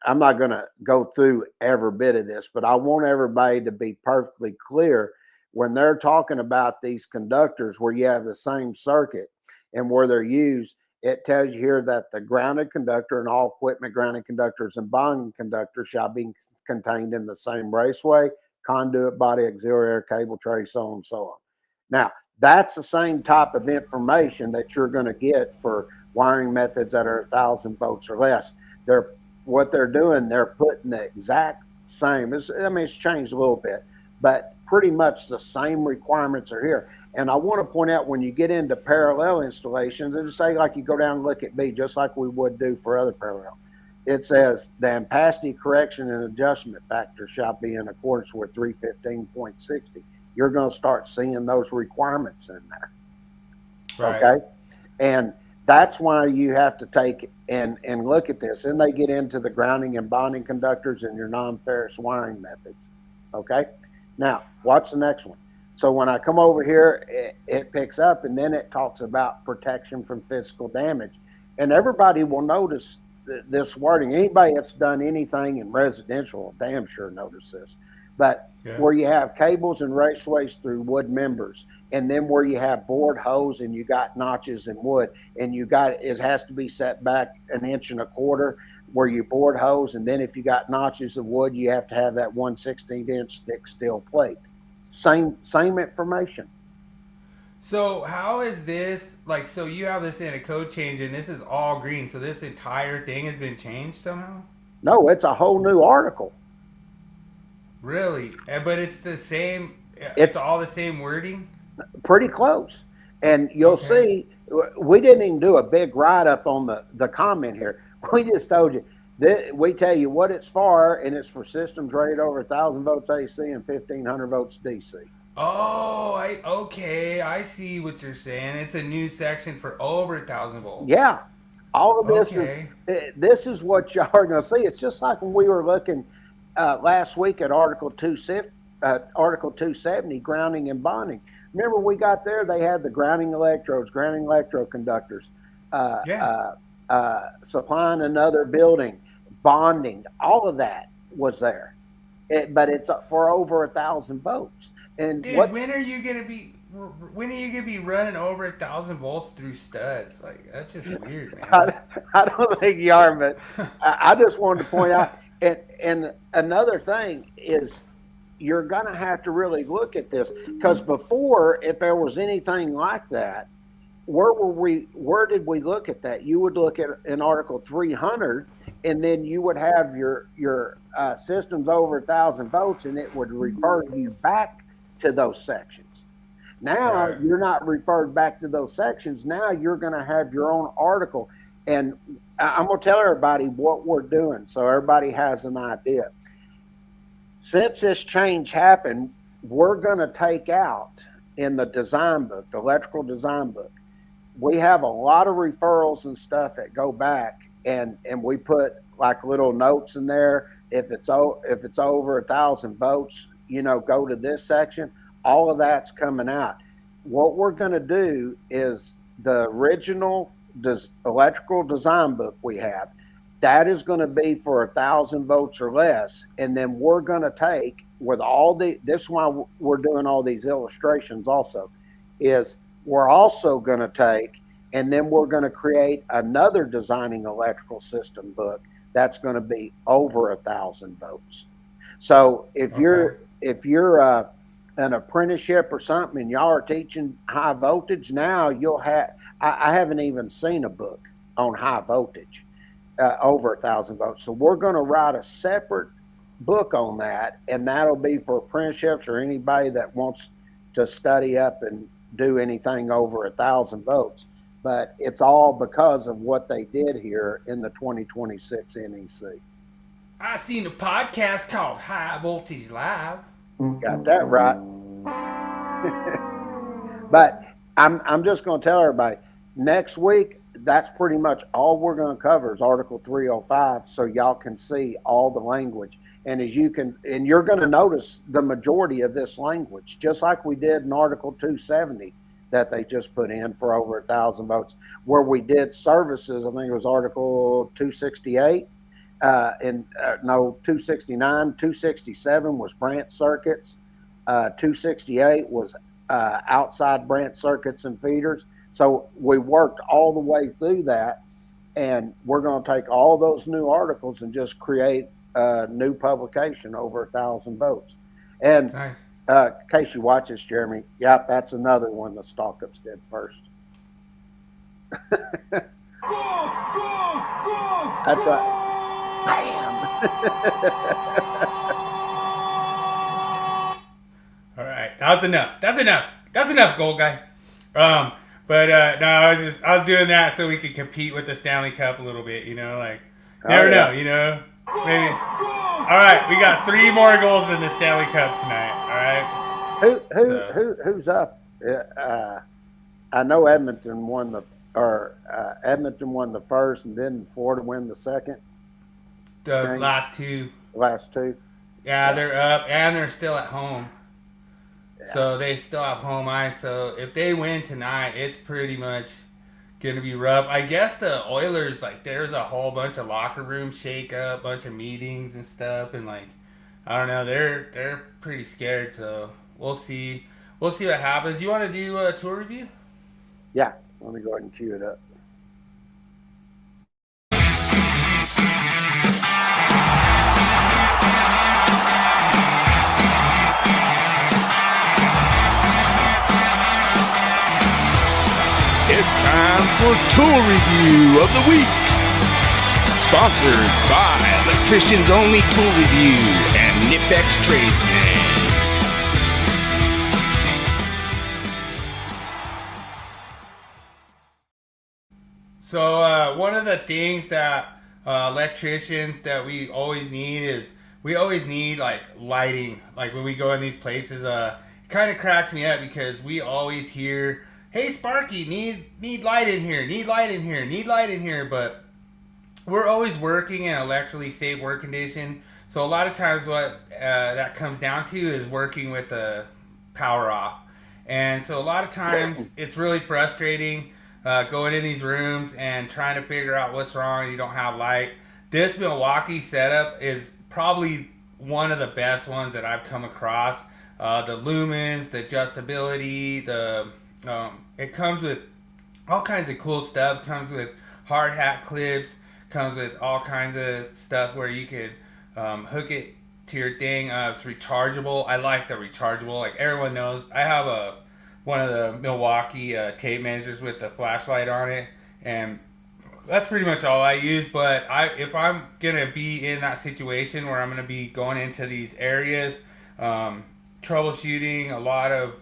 I'm not going to go through every bit of this, but I want everybody to be perfectly clear when they're talking about these conductors where you have the same circuit and where they're used. It tells you here that the grounded conductor and all equipment grounded conductors and bonding conductors shall be contained in the same raceway, conduit, body, auxiliary, cable tray, so on and so on. Now, that's the same type of information that you're going to get for wiring methods that are 1,000 volts or less. What they're doing, they're putting the exact same. It's changed a little bit, but pretty much the same requirements are here. And I want to point out, when you get into parallel installations, it'll say, like, you go down and look at B, just like we would do for other parallel. It says the ampacity correction and adjustment factor shall be in accordance with 315.60. You're going to start seeing those requirements in there. Right. Okay. And that's why you have to take and look at this. And they get into the grounding and bonding conductors and your non-ferrous wiring methods. Okay. Now, watch the next one. So when I come over here, it picks up, and then it talks about protection from physical damage. And everybody will notice this wording. Anybody that's done anything in residential will damn sure notice this. But where you have cables and raceways through wood members, and then where you have bored hose and you got notches in wood, and it has to be set back 1.25 inches where you bored hose, and then if you got notches of wood, you have to have that 1/16-inch thick steel plate. Same information. So how is this, like, so you have this in a code change and this is all green, so this entire thing has been changed somehow? No, it's a whole new article. Really? But it's the same, it's all the same wording? Pretty close. And you'll see, we didn't even do a big write-up on the comment here. We just told you, we tell you what it's for, and it's for systems rated over 1,000 volts AC and 1,500 volts DC. Oh, I see what you're saying. It's a new section for over 1,000 volts. Yeah. All of this is what y'all are going to see. It's just like when we were looking last week at Article 270, grounding and bonding. Remember, we got there, they had the grounding electrodes, grounding electroconductors, supplying another building, bonding, all of that was there. But it's for over 1,000 volts. And dude, when are you gonna be running over 1,000 volts through studs? Like, that's just weird, man. I don't think you are, but I just wanted to point out. And another thing is, you're gonna have to really look at this, because before, if there was anything like that, where did we look at that? You would look at in Article 300, and then you would have your systems over 1,000 volts, and it would refer you back to those sections. Now you're not referred back to those sections. Now you're going to have your own article, and I'm going to tell everybody what we're doing so everybody has an idea. Since this change happened, we're going to take out in the design book, the electrical design book, we have a lot of referrals and stuff that go back, and we put like little notes in there. If it's over 1,000 volts, go to this section. All of that's coming out. What we're going to do is the original electrical design book we have, that is going to be for 1,000 volts or less. And then we're going to take with this is why we're doing all these illustrations also, is we're also going to take, and then we're going to create another designing electrical system book that's going to be over 1,000 volts. So if you're an apprenticeship or something and y'all are teaching high voltage, now you'll have, I haven't even seen a book on high voltage over 1,000 volts. So we're going to write a separate book on that, and that'll be for apprenticeships or anybody that wants to study up and do anything over 1,000 volts. But it's all because of what they did here in the 2026 NEC. I seen a podcast called High Voltage Live. Got that right. But I'm just going to tell everybody, next week that's pretty much all we're going to cover is Article 305, so y'all can see all the language. And you're going to notice the majority of this language, just like we did in Article 270 that they just put in for over 1,000 votes, where we did services. I think it was Article 268, 269, 267 was branch circuits, 268 was outside branch circuits and feeders. So we worked all the way through that, and we're going to take all those new articles and just create a new publication over 1,000 votes. And Nice. in case you watch this, Jeremy, yep, that's another one the Stalkups did first. That's right. All right, that's enough, gold guy. But no, I was doing that so we could compete with the Stanley Cup a little bit, like never know, maybe. All right, we got 3 more goals in the Stanley Cup tonight. All right. Who's up? I know Edmonton won the first, and then Florida win the second. The game. last two. Yeah, they're up and they're still at home. Yeah. So they still have home ice. So if they win tonight, it's pretty much going to be rough. I guess the Oilers, there's a whole bunch of locker room shake up, bunch of meetings and stuff. And, I don't know, they're pretty scared. So we'll see. We'll see what happens. You want to do a tour review? Yeah. Let me go ahead and cue it up. It's time for Tour Review of the Week. Sponsored by Electricians Only Tool Review and Nipex Tradesman. So one of the things that electricians that we always need is lighting. When we go in these places, it kind of cracks me up because we always hear, "Hey Sparky, need light in here, need light in here, need light in here," but we're always working in electrically safe work condition. So a lot of times what that comes down to is working with the power off. And so a lot of times it's really frustrating going in these rooms and trying to figure out what's wrong and you don't have light. This Milwuakee setup is probably one of the best ones that I've come across. The lumens, the adjustability, it comes with all kinds of cool stuff. It comes with hard hat clips, comes with all kinds of stuff where you could hook it to your thing. It's rechargeable. I like the rechargeable. Everyone knows, I have one of the Milwuakee tape measures with the flashlight on it, and that's pretty much all I use. But if I'm gonna be in that situation where I'm gonna be going into these areas, troubleshooting a lot of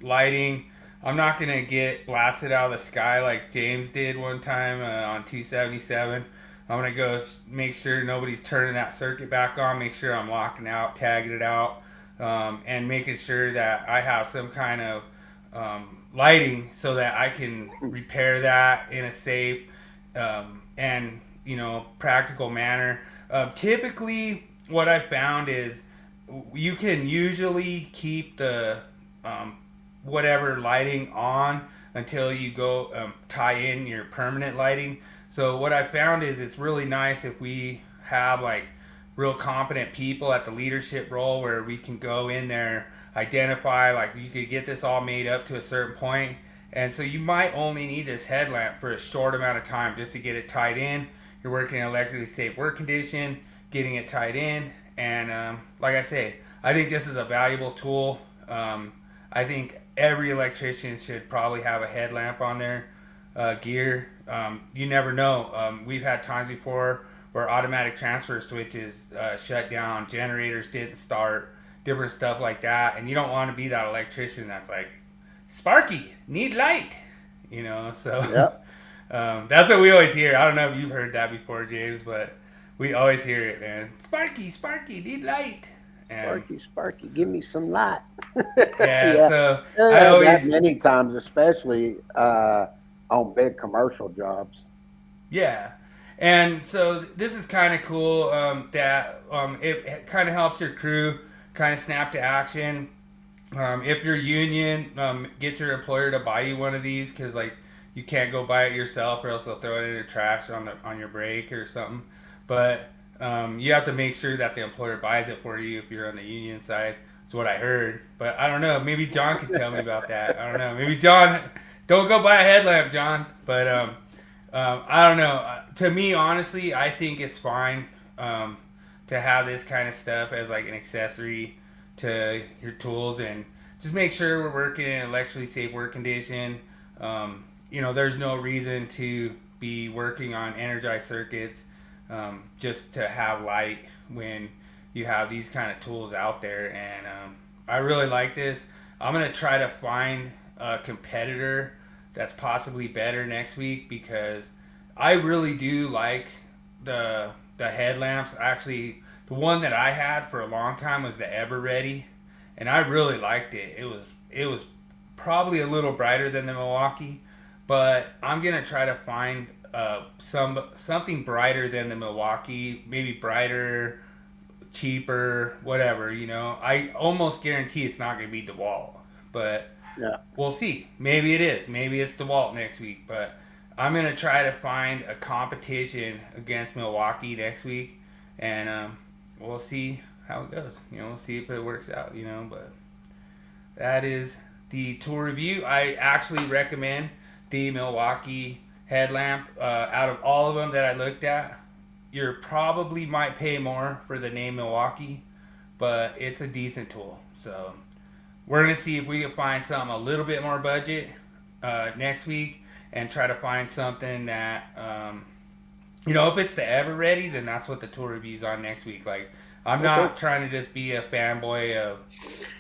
lighting, I'm not gonna get blasted out of the sky like James did one time on 277. I'm gonna go make sure nobody's turning that circuit back on, make sure I'm locking out, tagging it out, and making sure that I have some kind of lighting so that I can repair that in a safe and practical manner. Typically, what I found is you can usually keep the whatever lighting on until you go tie in your permanent lighting. So what I found is it's really nice if we have real competent people at the leadership role where we can go in there, identify, you could get this all made up to a certain point, and so you might only need this headlamp for a short amount of time just to get it tied in. You're working in electrically safe work condition, getting it tied in, and like I say, I think this is a valuable tool. I think every electrician should probably have a headlamp on their gear. You never know. We've had times before where automatic transfer switches shut down, generators didn't start, different stuff like that, and you don't want to be that electrician that's like, "Sparky, need light," so Yep. that's what we always hear. I don't know if you've heard that before, James, but we always hear it, man. "Sparky, need light." And Sparky, give me some light. yeah, so I I always that many times, especially on big commercial jobs. Yeah. And so this is kind of cool that it kind of helps your crew kind of snap to action. If you're union, get your employer to buy you one of these because like you can't go buy it yourself or else they'll throw it in the trash on your break or something. But you have to make sure that the employer buys it for you if you're on the union side. That's what I heard. But I don't know. Maybe John can tell me about that. I don't know. Maybe John, don't go buy a headlamp, John. But I don't know. To me, honestly, I think it's fine to have this kind of stuff as like an accessory to your tools, and just make sure we're working in an electrically safe work condition. There's no reason to be working on energized circuits just to have light when you have these kind of tools out there. And I really like this. I'm gonna try to find a competitor that's possibly better next week because I really do like the headlamps. Actually, the one that I had for a long time was the Ever Ready, and I really liked it. It was probably a little brighter than the Milwaukee, but I'm gonna try to find something brighter than the Milwaukee, maybe brighter, cheaper, whatever. I almost guarantee it's not gonna be DeWalt, but Yeah. we'll see. Maybe it is. Maybe it's DeWalt next week. But I'm going to try to find a competition against Milwaukee next week. And we'll see how it goes. We'll see if it works out, But that is the tool review. I actually recommend the Milwaukee headlamp. Out of all of them that I looked at, you probably might pay more for the name Milwaukee. But it's a decent tool. So we're going to see if we can find something a little bit more budget next week and try to find something that, if it's the Ever Ready, then that's what the tool review's on next week. Like, I'm not trying to just be a fanboy of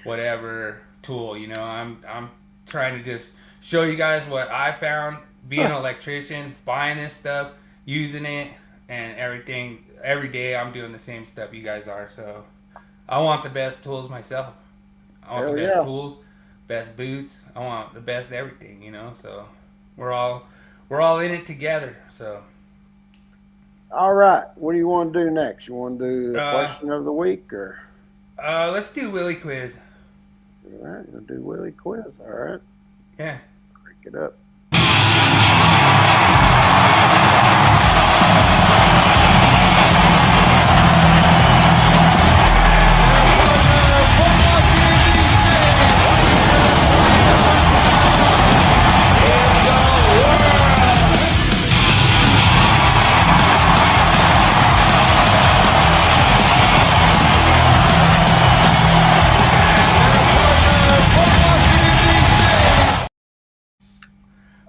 whatever tool, I'm trying to just show you guys what I found being an electrician, buying this stuff, using it, and everything. Every day I'm doing the same stuff you guys are, so I want the best tools myself. I want the best tools, best boots. I want the best everything, So we're all in it together. So. All right. What do you want to do next? You want to do the question of the week, or? Let's do Willie Quiz. All right, we'll do Willie Quiz. All right. Yeah. Crank it up.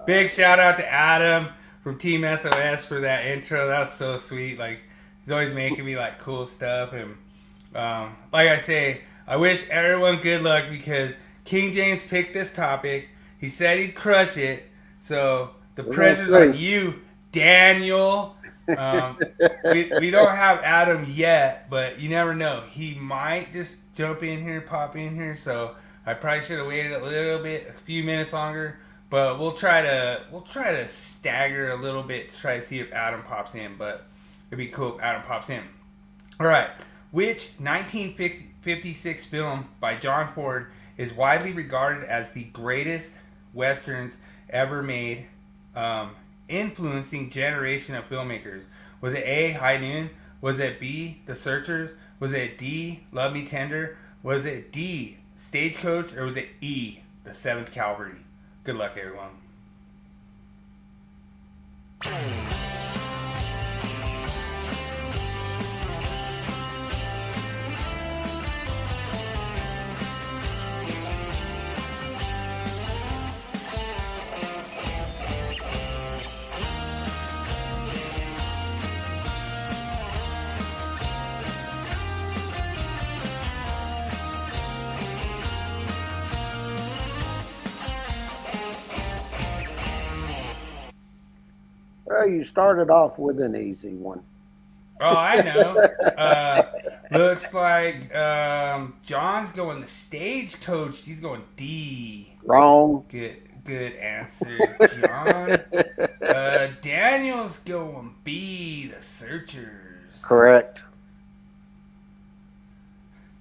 Big shout out to Adam from Team SOS for that intro. That was so sweet. Like, he's always making me like cool stuff. And like I say, I wish everyone good luck because King James picked this topic. He said he'd crush it. So the pressure's on you, Daniel. We don't have Adam yet, but you never know. He might just jump in here, pop in here. So I probably should have waited a few minutes longer. But we'll try to stagger a little bit to try to see if Adam pops in. But it'd be cool if Adam pops in. All right. Which 1956 film by John Ford is widely regarded as the greatest westerns ever made, influencing generation of filmmakers? Was it A, High Noon? Was it B, The Searchers? Was it D, Love Me Tender? Was it D, Stagecoach? Or was it E, The 7th Cavalry? Good luck, everyone. Well, you started off with an easy one. Oh, I know. Looks like John's going the Stagecoach. He's going D. Wrong. good answer, John. Daniel's going B, The Searchers. Correct.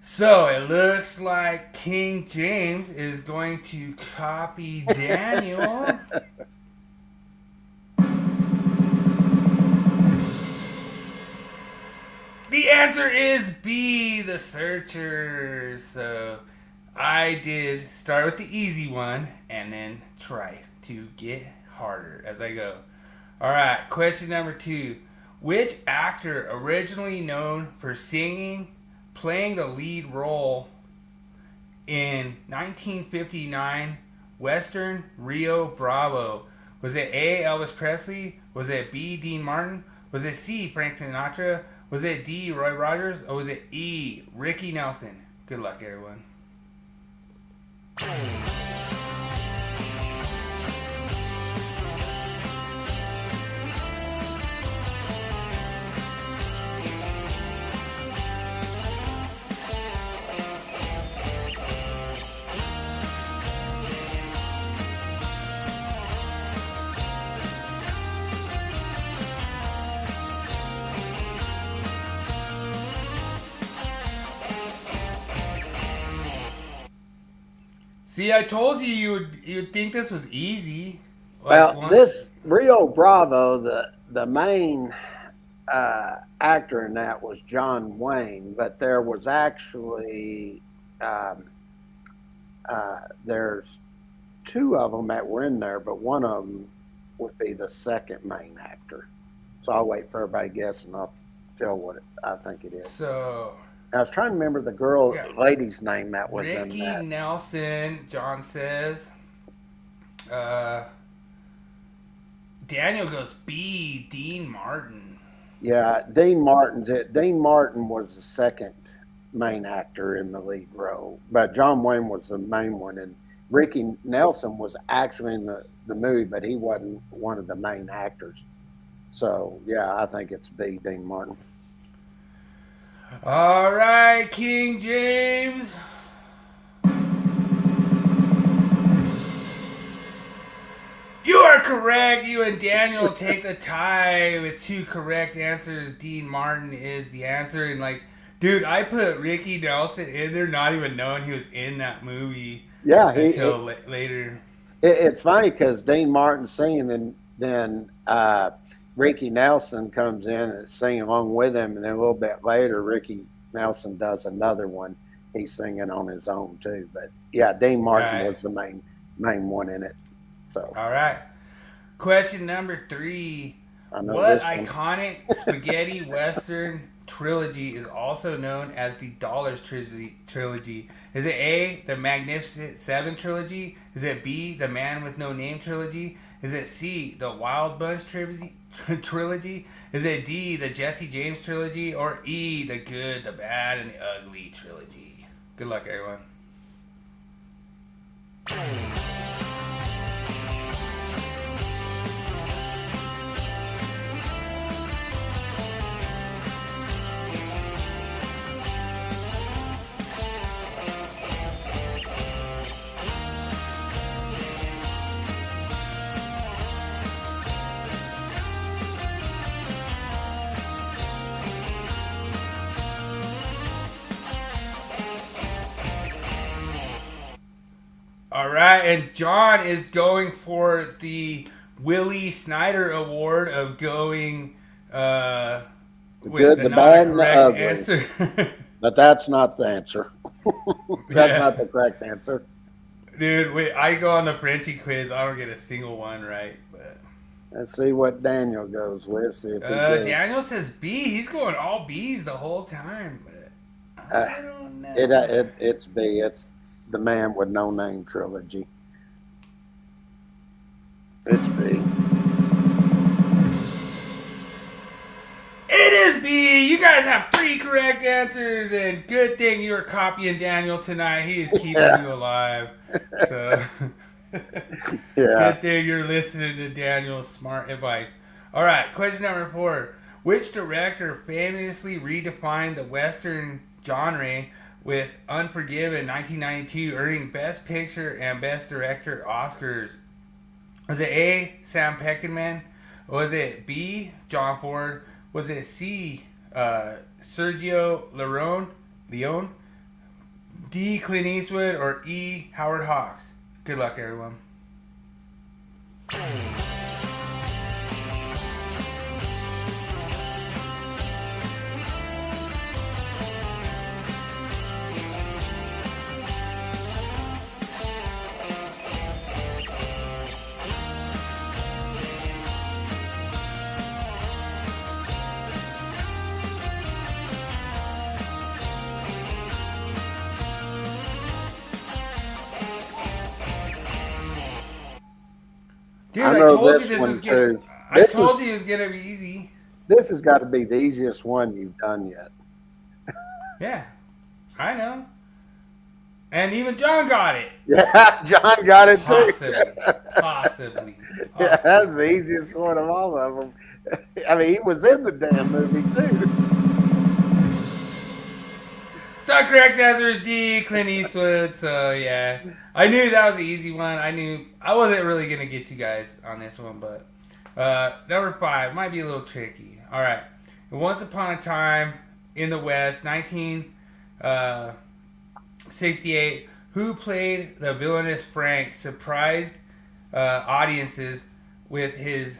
So it looks like King James is going to copy Daniel. The answer is B, The Searchers. So I did start with the easy one and then try to get harder as I go. Alright, question number 2. Which actor originally known for singing, playing the lead role in 1959 Western Rio Bravo? Was it A, Elvis Presley? Was it B, Dean Martin? Was it C, Frank Sinatra? Was it D, Roy Rogers? Or was it E, Ricky Nelson? Good luck, everyone. See, I told you you'd think this was easy. Well, this Rio Bravo, the main actor in that was John Wayne, but there was actually there's 2 of them that were in there, but one of them would be the second main actor. So I'll wait for everybody to guess, and I'll tell what I think it is. So I was trying to remember the lady's name that was in Ricky that. Nelson, John says. Daniel goes B, Dean Martin. Yeah, Dean Martin's it. Dean Martin was the second main actor in the lead role, but John Wayne was the main one, and Ricky Nelson was actually in the movie, but he wasn't one of the main actors. So, yeah, I think it's B, Dean Martin. All right, King James. You are correct. You and Daniel take the tie with 2 correct answers. Dean Martin is the answer. And, like, dude, I put Ricky Nelson in there not even knowing he was in that movie. Yeah, until later. It's funny because Dean Martin's singing, and then Ricky Nelson comes in and is singing along with him, and then a little bit later, Ricky Nelson does another one. He's singing on his own too. But yeah, Dean Martin was the main one in it. So all right, question number 3. What iconic spaghetti western trilogy is also known as the Dollars trilogy? Is it A, the Magnificent Seven trilogy? Is it B, the Man with No Name trilogy? Is it C, the Wild Bunch trilogy? Is it D, the Jesse James trilogy? Or E, the Good, the Bad, and the Ugly trilogy? Good luck, everyone. All right, and John is going for the Willie Snyder Award of going with good, the bad, and the ugly. Answer. But that's not the answer. That's not the correct answer. Dude, wait, I go on the Frenchy quiz. I don't get a single one right. But let's see what Daniel goes with. See if he goes. Daniel says B. He's going all B's the whole time. But I don't know. It's B. It's the Man with No Name trilogy. It's B. It is B. You guys have 3 correct answers, and good thing you were copying Daniel tonight. He is keeping you alive. So, good thing you're listening to Daniel's smart advice. All right, question number 4. Which director famously redefined the Western genre with Unforgiven 1992, earning Best Picture and Best Director Oscars? Was it A, Sam Peckinman? Was it B, John Ford? Was it C, Sergio Leone? D, Clint Eastwood? Or E, Howard Hawks? Good luck, everyone. Dude, I know this one too. I told you it was gonna be easy. This has got to be the easiest one you've done yet. Yeah, I know. And even John got it. Yeah, John got it too. Possibly. Yeah, that's the easiest one of all of them. I mean, he was in the damn movie too. The correct answer is D, Clint Eastwood. So yeah, I knew that was an easy one. I knew I wasn't really gonna get you guys on this one, but number 5 might be a little tricky. All right, once upon a time in the West, 1968, who played the villainous Frank surprised audiences with his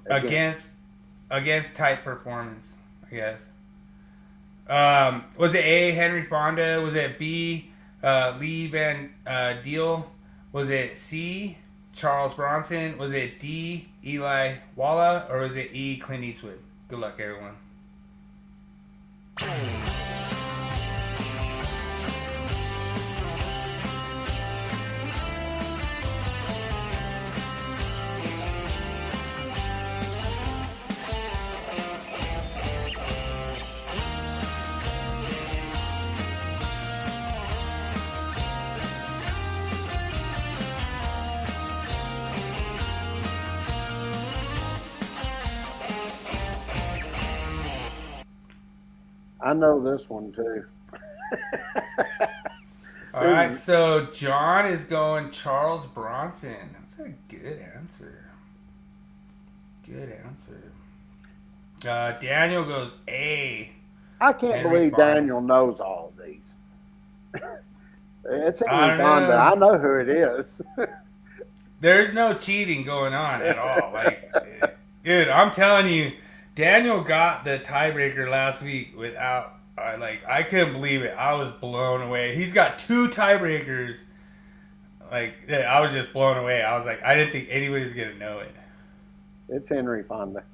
against type performance? I guess. Was it A, Henry Fonda? Was it B, Lee Van Deal? Was it C, Charles Bronson? Was it D, Eli Walla? Or was it E, Clint Eastwood? Good luck, everyone. I know this one too. All right, so John is going Charles Bronson. That's a good answer. Good answer. Daniel goes A. I can't Henry believe Fonda. Daniel knows all of these. It's I Henry don't Fonda. know. I know who it is. There's no cheating going on at all. Like, dude, I'm telling you, Daniel got the tiebreaker last week without, I couldn't believe it. I was blown away. He's got 2 tiebreakers. Like, I was just blown away. I was like, I didn't think anybody was going to know it. It's Henry Fonda.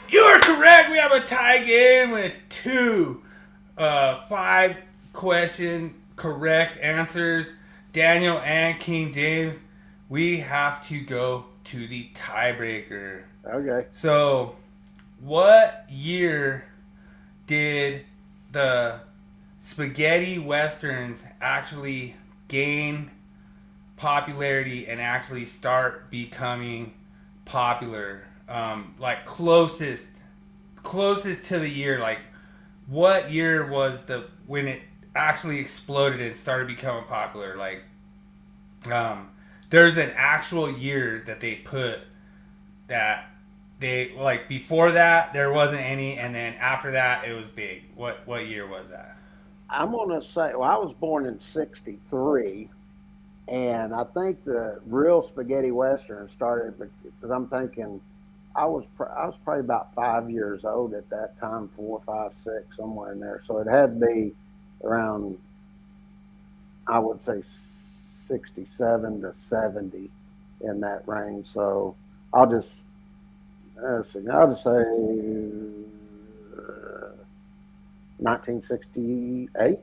You are correct. We have a tie game with 2 5-question correct answers. Daniel and King James. We have to go to the tiebreaker. Okay. So, what year did the spaghetti westerns actually gain popularity and actually start becoming popular? Like closest to the year. Like, what year was when it actually exploded and started becoming popular? Like, there's an actual year that they put that they, like, before that there wasn't any, and then after that it was big. What year was that? I'm going to say, well, I was born in 63, and I think the real spaghetti western started because I'm thinking I was probably about 5 years old at that time, 4, 5, 6, somewhere in there. So it had to be around, I would say, 67 to 70 in that range. So I'll just say 1968.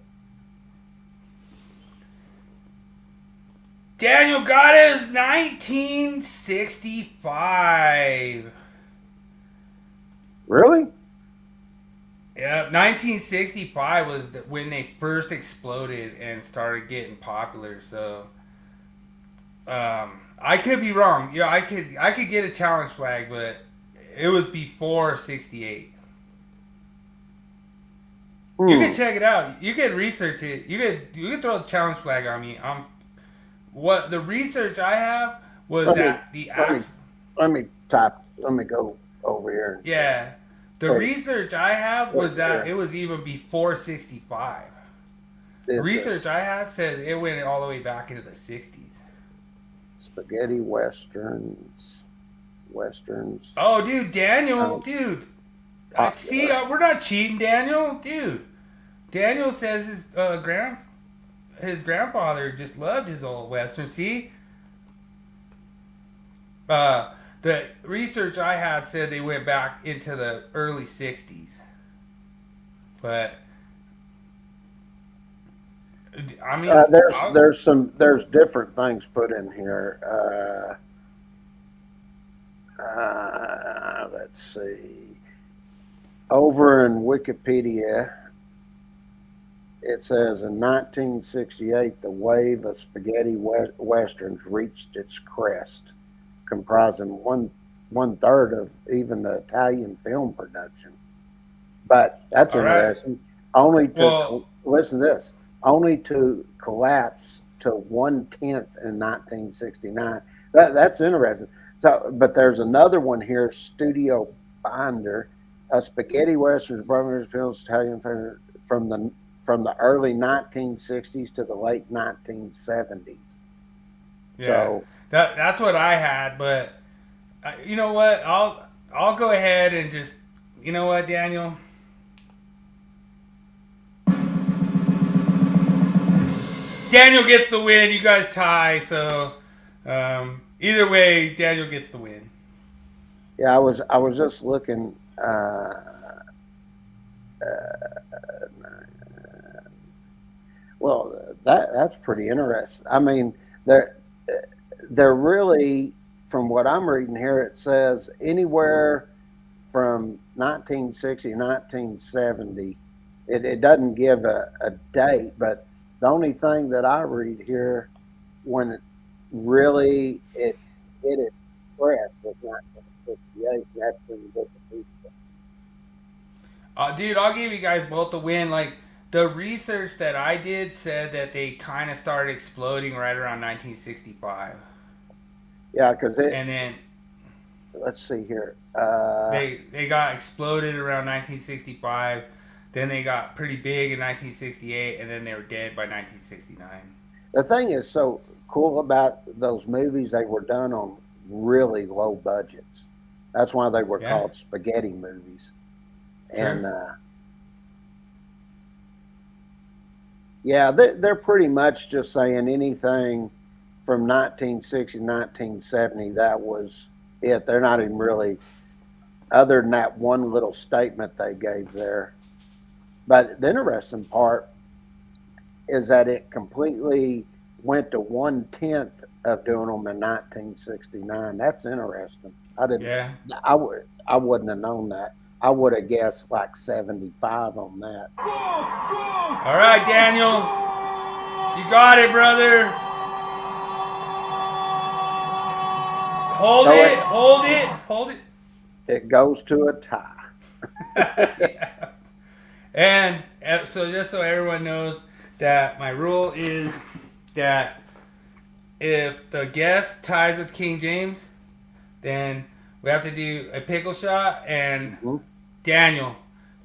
Daniel got it. 1965. Really? Yeah, 1965 was when they first exploded and started getting popular. So, I could be wrong. Yeah, I could get a challenge flag, but it was before 68. You can check it out. You can research it. You could throw a challenge flag on me. What the research I have was that the actual. Let me go over here. Yeah, the research I have was that it was even before 65. The research I had said it went all the way back into the 60s. Spaghetti westerns. Oh, dude, Daniel, dude. See, we're not cheating, Daniel, dude. Daniel says his grandfather just loved his old western. See, the research I had said they went back into the early 60s, but I mean, there's different things put in here. Let's see. Over in Wikipedia, it says in 1968, the wave of spaghetti westerns reached its crest, comprising one third of even the Italian film production. But that's interesting. Right. Listen to this. Only to collapse to 1/10 in 1969. That's interesting. So, but there's another one here, Studio Binder, spaghetti westerns, brothers films, Italian from the early 1960s to the late 1970s. Yeah, so that's what I had. But you know what? I'll go ahead and just, you know what, Daniel. Daniel gets the win. You guys tie. So either way, Daniel gets the win. Yeah, I was just looking. Well, that's pretty interesting. I mean, they're really, from what I'm reading here, it says anywhere from 1960 to 1970. It doesn't give a date, but the only thing that I read here, when it really hit its crest, was 1968. That's when you get the pizza. Dude, I'll give you guys both the win. Like, the research that I did said that they kind of started exploding right around 1965. Yeah, because and then let's see here. They got exploded around 1965. Then they got pretty big in 1968, and then they were dead by 1969. The thing is so cool about those movies, they were done on really low budgets. That's why they were called spaghetti movies. Sure. And they're pretty much just saying anything from 1960 to 1970, that was it. They're not even really, other than that one little statement they gave there. But the interesting part is that it completely went to 1/10 of doing them in 1969. That's interesting. I didn't. Yeah. I wouldn't have known that. I would have guessed like 75 on that. All right, Daniel, you got it, brother. Hold it. It goes to a tie. Yeah. And so just so everyone knows that my rule is that if the guest ties with King James, then we have to do a pickle shot, and Daniel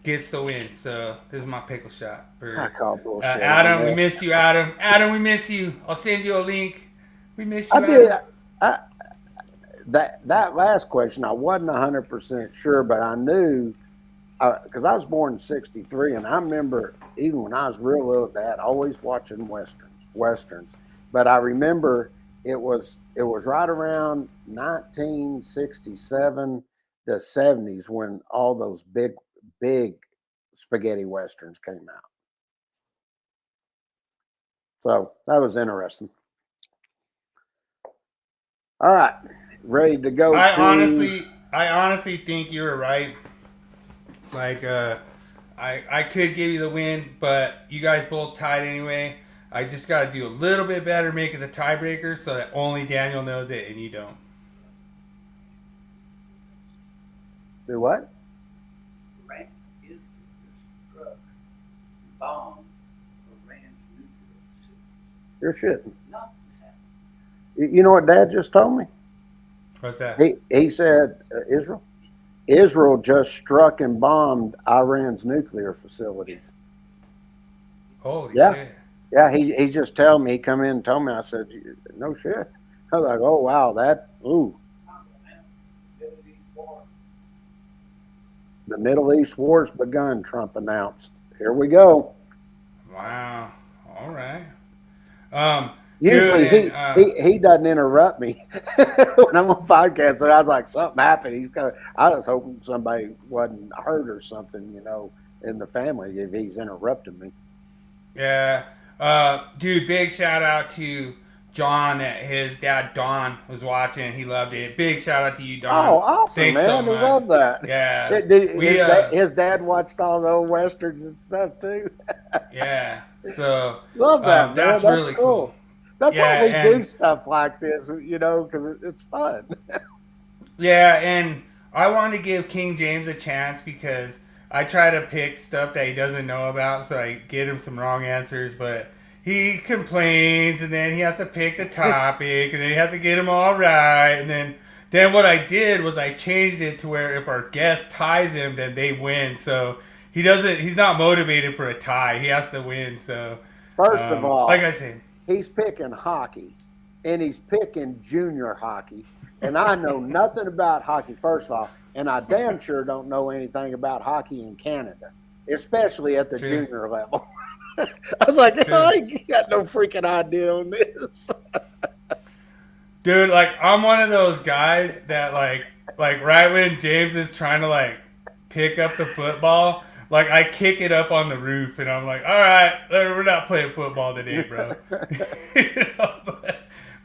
gets the win. So this is my pickle shot. I call bullshit. Adam, we missed you, Adam. Adam, we miss you. I'll send you a link. We miss you, Adam. That last question, I wasn't 100% sure, but I knew, because I was born in '63, and I remember even when I was real little, Dad always watching westerns. But I remember it was right around 1967 to '70s when all those big spaghetti westerns came out. So that was interesting. All right, ready to go. I honestly think you were right. Like, I could give you the win, but you guys both tied anyway. I just got to do a little bit better, make it the tiebreaker, so that only Daniel knows it and you don't. Do what? bomb Iran's nuclear facility. You're shitting. Nothing's happened. You know what Dad just told me? What's that? He said Israel just struck and bombed Iran's nuclear facilities. Holy Yeah. shit. Yeah, he just told me. He come in and told me. I said, no shit. I was like, oh, wow, ooh. The Middle East war's begun, Trump announced. Here we go. Wow. All right. Usually dude, he doesn't interrupt me when I'm on podcast. So I was like, something happened. I was hoping somebody wasn't hurt or something, in the family if he's interrupting me. Yeah. Dude, big shout out to John that his dad Don was watching. He loved it. Big shout out to you, Don. Oh, awesome, Thanks man. so I much. love that. Yeah. His dad watched all the old westerns and stuff too. Yeah. So love that, man. That's really cool. That's why we do stuff like this, because it's fun. Yeah, and I want to give King James a chance because I try to pick stuff that he doesn't know about, so I get him some wrong answers, but he complains, and then he has to pick the topic, and then he has to get them all right, and then what I did was I changed it to where if our guest ties him, then they win, so he's not motivated for a tie, he has to win, so. First of all, like I said, he's picking hockey, and he's picking junior hockey, and I know nothing about hockey, first of all, and I damn sure don't know anything about hockey in Canada, especially at the junior level. I was like, I ain't got no freaking idea on this. Dude, I'm one of those guys that like right when James is trying to pick up the football, I kick it up on the roof and I'm like, all right, we're not playing football today, bro.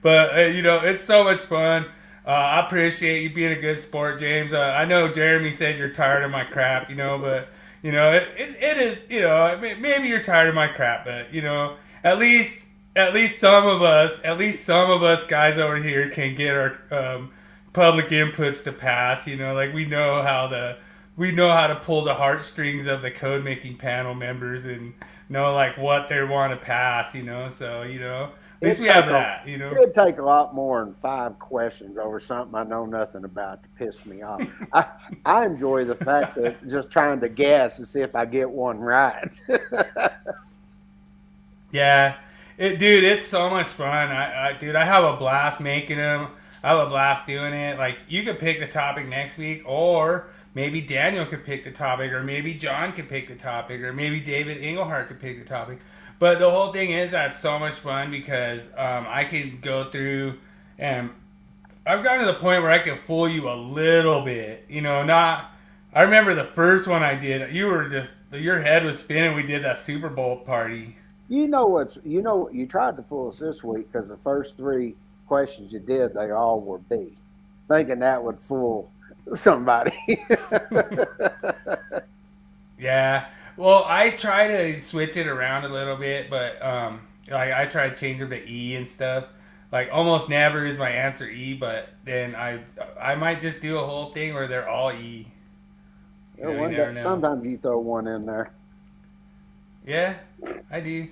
But it's so much fun. I appreciate you being a good sport, James. I know Jeremy said you're tired of my crap, but it is, maybe you're tired of my crap, but at least some of us guys over here can get our public inputs to pass. We know how to pull the heartstrings of the code making panel members and know what they want to pass. So at least we have that. It'd take a lot more than 5 questions over something I know nothing about to piss me off. I enjoy the fact that just trying to guess and see if I get one right. Yeah. Dude, it's so much fun. I have a blast making them. I have a blast doing it. You could pick the topic next week, or maybe Daniel could pick the topic, or maybe John could pick the topic, or maybe David Englehart could pick the topic. But the whole thing is that's so much fun because I can go through and I've gotten to the point where I can fool you a little bit. I remember the first one I did, your head was spinning. We did that Super Bowl party. You tried to fool us this week because the first 3 questions you did, they all were B, thinking that would fool somebody. Yeah. Well, I try to switch it around a little bit, but I try to change them to E and stuff. Almost never is my answer E, but then I might just do a whole thing where they're all E. Sometimes you throw one in there. Yeah, I do.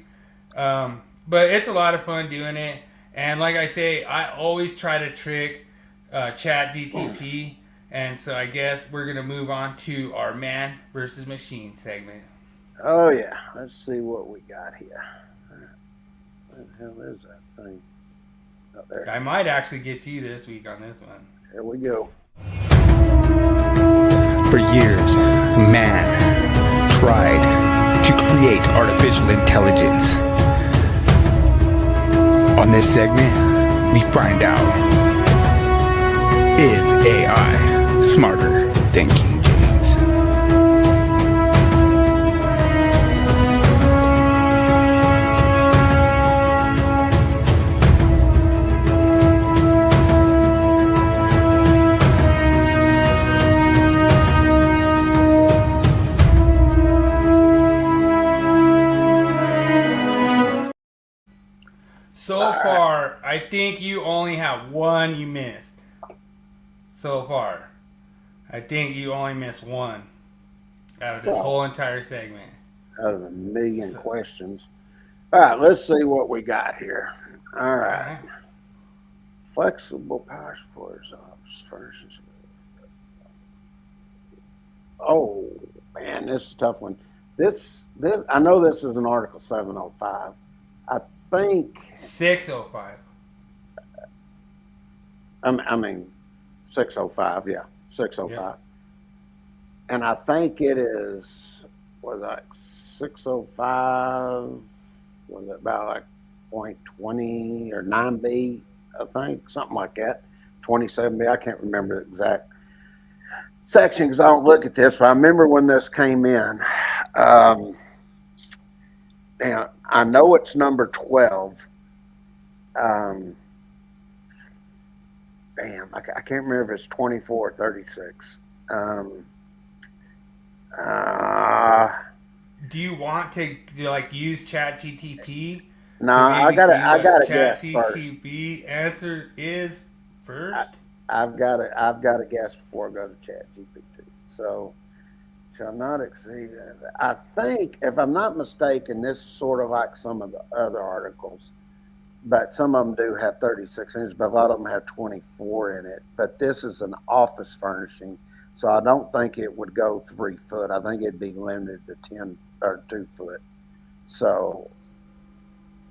But it's a lot of fun doing it. And like I say, I always try to trick ChatGTP. And so I guess we're going to move on to our man versus machine segment. Oh, yeah. Let's see what we got here. What the hell is that thing? Oh, there. I might actually get you this week on this one. Here we go. For years, man tried to create artificial intelligence. On this segment, we find out, is AI smarter than King James? So far, I think you only have one you missed. So far. I think you only missed one out of this whole entire segment. out of a million questions. All right, let's see what we got here. All right. Flexible power supplies. Oh man, this is a tough one. This I know this is an Article 705. I think 605. I mean 605. Yeah, 605. Yeah. And I think it is was like 605. Was it about like 0.20 or 9B? I think something like that. 27B. I can't remember the exact section because I don't look at this, but I remember when this came in. And I know it's number 12. Damn, I can't remember if it's 24 or 36. Do you want to like use ChatGTP? No, I gotta guess first. ChatGTP answer is first. I've got to guess before I go to ChatGPT. So, shall not exceed. I think, if I'm not mistaken, this is sort of like some of the other articles, but some of them do have 36 inches, but a lot of them have 24 in it. But this is an office furnishing, so I don't think it would go 3 foot. I think it'd be limited to 10 or 2 foot. So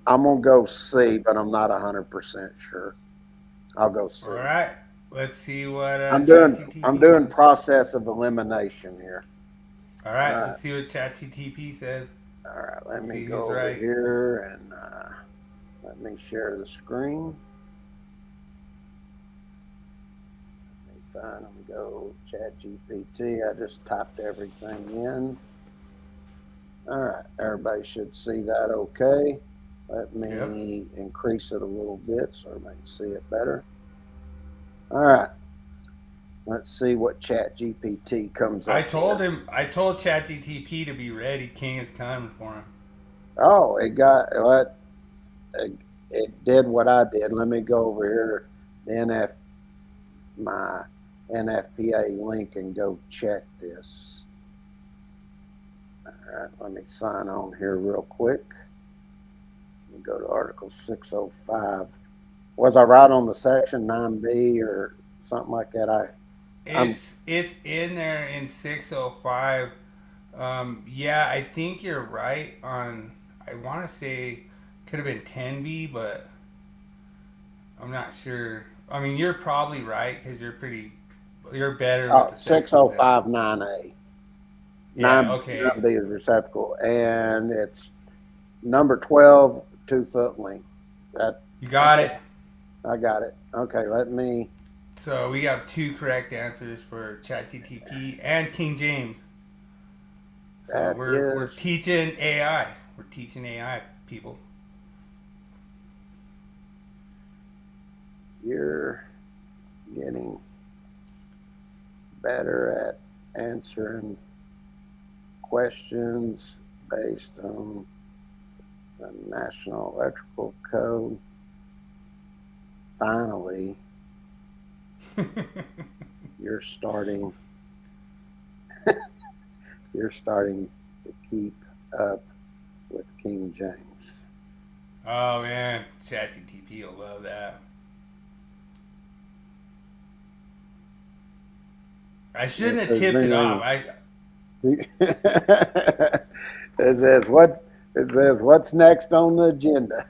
I'm gonna go C, but I'm not 100% sure. I'll go C. All right. Let's see what I'm doing process of elimination here. All right. Let's see what ChatGTP says. All right. Let me go over here and let me share the screen. Let me find and go ChatGPT. I just typed everything in. All right. Everybody should see that okay. Let me increase it a little bit so everybody can see it better. All right. Let's see what ChatGPT comes up. I told ChatGTP to be ready. King is coming for him. Oh, it did what I did. Let me go over here to my NFPA link and go check this. All right, let me sign on here real quick. Let me go to Article 605. Was I right on the section 9B or something like that? It's in there in 605. Yeah, I think you're right on. I want to say could have been 10B, but I'm not sure. I mean, you're probably right because you're better with the 605 9A. Yeah, 9B is receptacle, and it's number 12, 2 foot length. You got it. I got it. Okay, let me. So we have 2 correct answers for ChatGTP and King James. So we're teaching AI. We're teaching AI, people. You're getting better at answering questions based on the National Electrical Code. Finally, you're starting to keep up with King James. Oh man, ChatGTP will love that. I shouldn't have tipped it off. It says what's next on the agenda.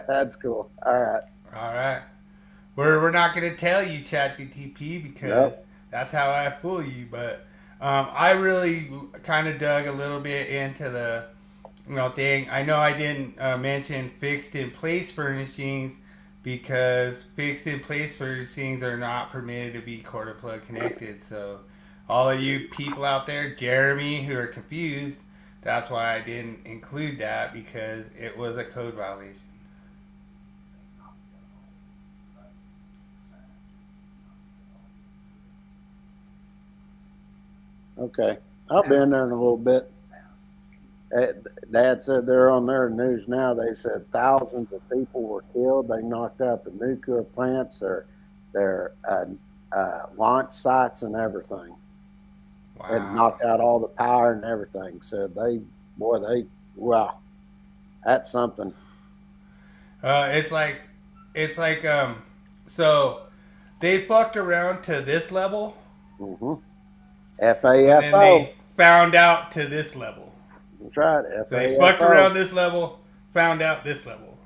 That's cool. All right. We're not going to tell you ChatGTP because that's how I fool you. But I really kind of dug a little bit into the thing. I know I didn't mention fixed in place furnishings because fixed in place furnishings are not permitted to be quarter plug connected. So all of you people out there, Jeremy, who are confused, that's why I didn't include that because it was a code violation. Okay. I'll be in there in a little bit. Dad said they're on their news now. They said thousands of people were killed. They knocked out the nuclear plants, their launch sites and everything. Wow. They knocked out all the power and everything. So Boy, wow, that's something. It's like so they fucked around to this level, Mm-hmm. and then FAFO. they found out to this level. That's right. So they fucked FAFO. around this level, found out this level.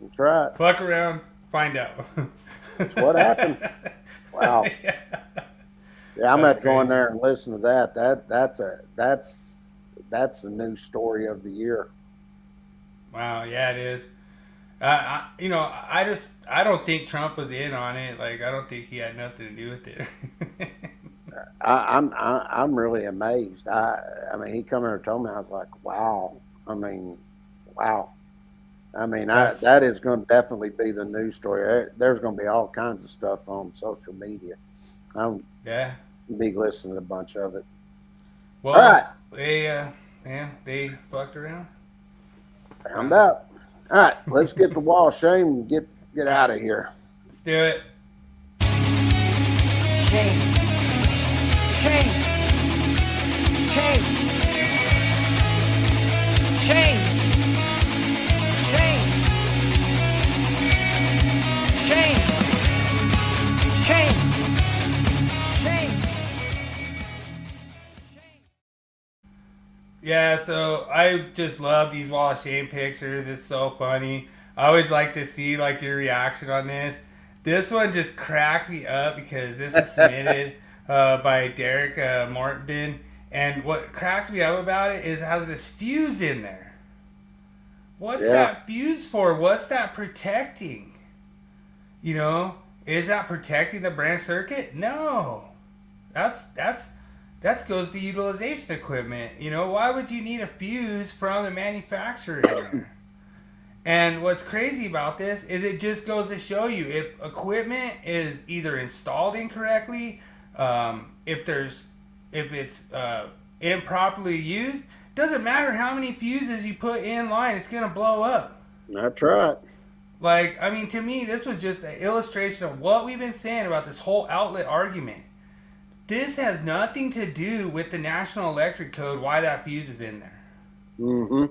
That's right. Fuck around, find out. That's what happened. Wow. Yeah. Yeah, I'm That's going to go in crazy. there and listen to that. That's the news story of the year. Wow, yeah, it is. I don't think Trump was in on it. Like, I don't think he had nothing to do with it. I'm really amazed. I mean, he come here and told me. I was like, wow. I mean, wow. I mean, that is going to definitely be the news story. There's going to be all kinds of stuff on social media. I'm Yeah. be listening to a bunch of it. Well, All right. they fucked around. Found out. All right, let's get the wall of shame and get out of here. Let's do it. Shame. Shame. Shame. Shame. Shame. Shame. Shame. Shame. Yeah, so I just love these wall of shame pictures. It's so funny. I always like to see like your reaction on this. This one just cracked me up because this is submitted by Derek Martin. And what cracks me up about it is it has this fuse in there. What's that fuse for? What's that protecting? You know, is that protecting the branch circuit? No. That goes to utilization equipment. You know, why would you need a fuse from the manufacturer in there? And what's crazy about this is it just goes to show you if equipment is either installed incorrectly, if it's improperly used, doesn't matter how many fuses you put in line, it's gonna blow up. That's right. Like, I mean, to me, this was just an illustration of what we've been saying about this whole outlet argument. This has nothing to do with the National Electric Code, why that fuse is in there. Mm-hmm.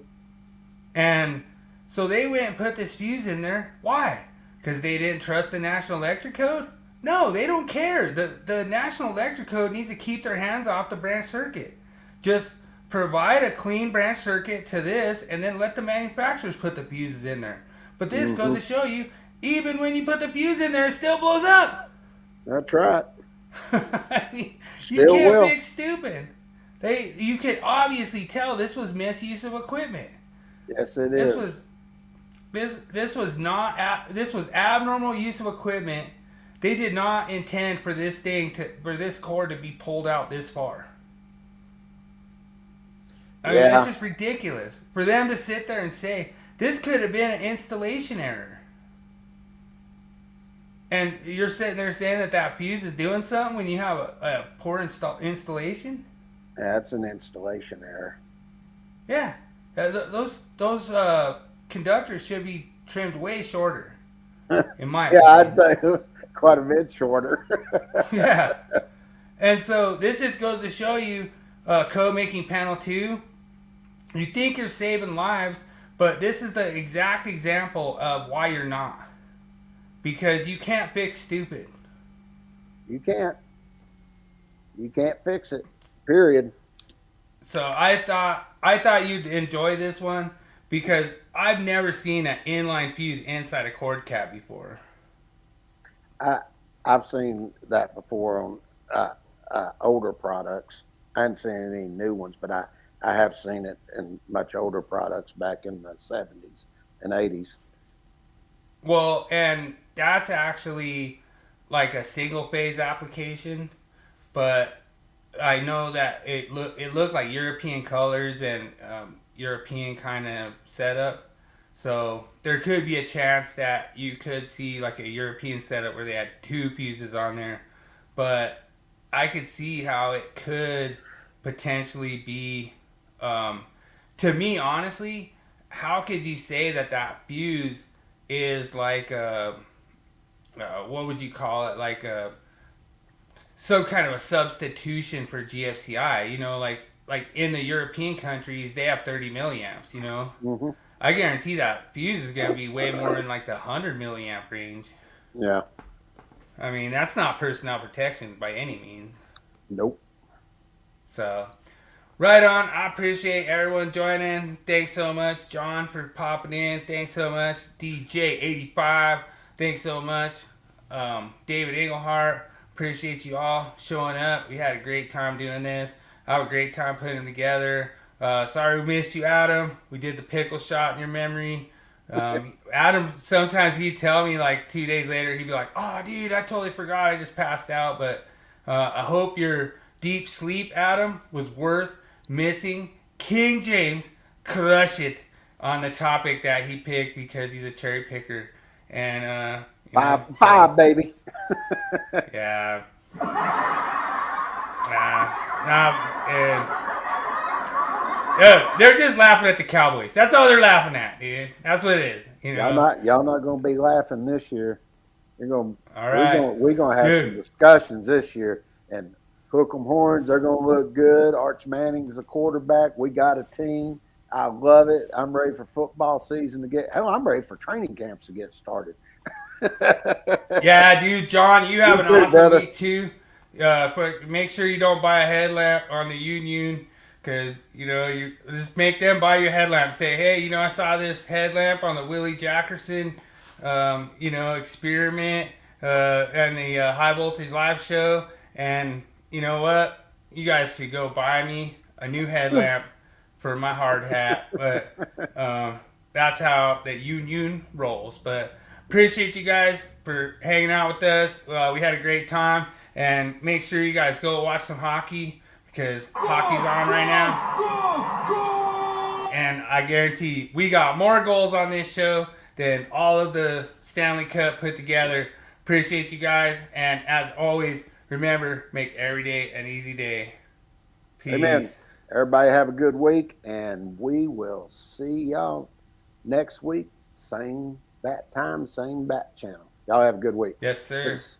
And so they went and put this fuse in there. Why? Because they didn't trust the National Electric Code? No, they don't care. The National Electric Code needs to keep their hands off the branch circuit. Just provide a clean branch circuit to this and then let the manufacturers put the fuses in there. But this goes to show you, even when you put the fuse in there, it still blows up. That's right. I mean, you Still can't will. be stupid. You could obviously tell this was misuse of equipment. Yes, it This is. this was abnormal use of equipment. They did not intend for this cord to be pulled out this far. I mean, that's just ridiculous for them to sit there and say this could have been an installation error. And you're sitting there saying that fuse is doing something when you have a poor installation? That's an installation error. Yeah. Those conductors should be trimmed way shorter, in my opinion. Yeah, I'd say quite a bit shorter. Yeah. And so this just goes to show you code making panel 2. You think you're saving lives, but this is the exact example of why you're not. Because you can't fix stupid. You can't fix it. Period. So I thought you'd enjoy this one because I've never seen an inline fuse inside a cord cap before. I've seen that before on older products. I haven't seen any new ones, but I have seen it in much older products back in the 70s and 80s. Well, and that's actually like a single phase application, but I know that it looked like European colors and European kind of setup. So there could be a chance that you could see like a European setup where they had 2 fuses on there. But I could see how it could potentially be, to me, honestly, how could you say that fuse is like a, what would you call it? Like some kind of a substitution for GFCI, you know, like like in the European countries, they have 30 milliamps, you know? Mm-hmm. I guarantee that fuse is going to be way more in like the 100 milliamp range. Yeah. I mean, that's not personnel protection by any means. Nope. So, right on. I appreciate everyone joining. Thanks so much, John, for popping in. Thanks so much, DJ85. Thanks so much, David Englehart. Appreciate you all showing up. We had a great time doing this. I had a great time putting them together. Sorry we missed you, Adam. We did the pickle shot in your memory. Adam, sometimes he'd tell me like 2 days later, he'd be like, "Oh, dude, I totally forgot. I just passed out." But I hope your deep sleep, Adam, was worth missing. King James crush it on the topic that he picked because he's a cherry picker. And Five, baby. Yeah. They're just laughing at the Cowboys. That's all they're laughing at, dude. That's what it is. You know? Y'all not gonna be laughing this year. All right. We're gonna have some discussions this year, and hook 'em horns. They're gonna look good. Arch Manning's a quarterback. We got a team. I love it. I'm ready for football season to get. Hell, I'm ready for training camps to get started. Yeah, dude, John, you have You an too, awesome brother. week too. But make sure you don't buy a headlamp on the Union, because you just make them buy you a headlamp. Say, hey, I saw this headlamp on the Willie Jackerson, experiment and the High Voltage Live show, and you know what? You guys should go buy me a new headlamp for my hard hat. But that's how the Union rolls. But appreciate you guys for hanging out with us. We had a great time. And make sure you guys go watch some hockey, because hockey's on right now. And I guarantee we got more goals on this show than all of the Stanley Cup put together. Appreciate you guys. And as always, remember, make every day an easy day. Peace. Amen. Everybody have a good week, and we will see y'all next week. Same bat time, same bat channel. Y'all have a good week. Yes, sir. Peace.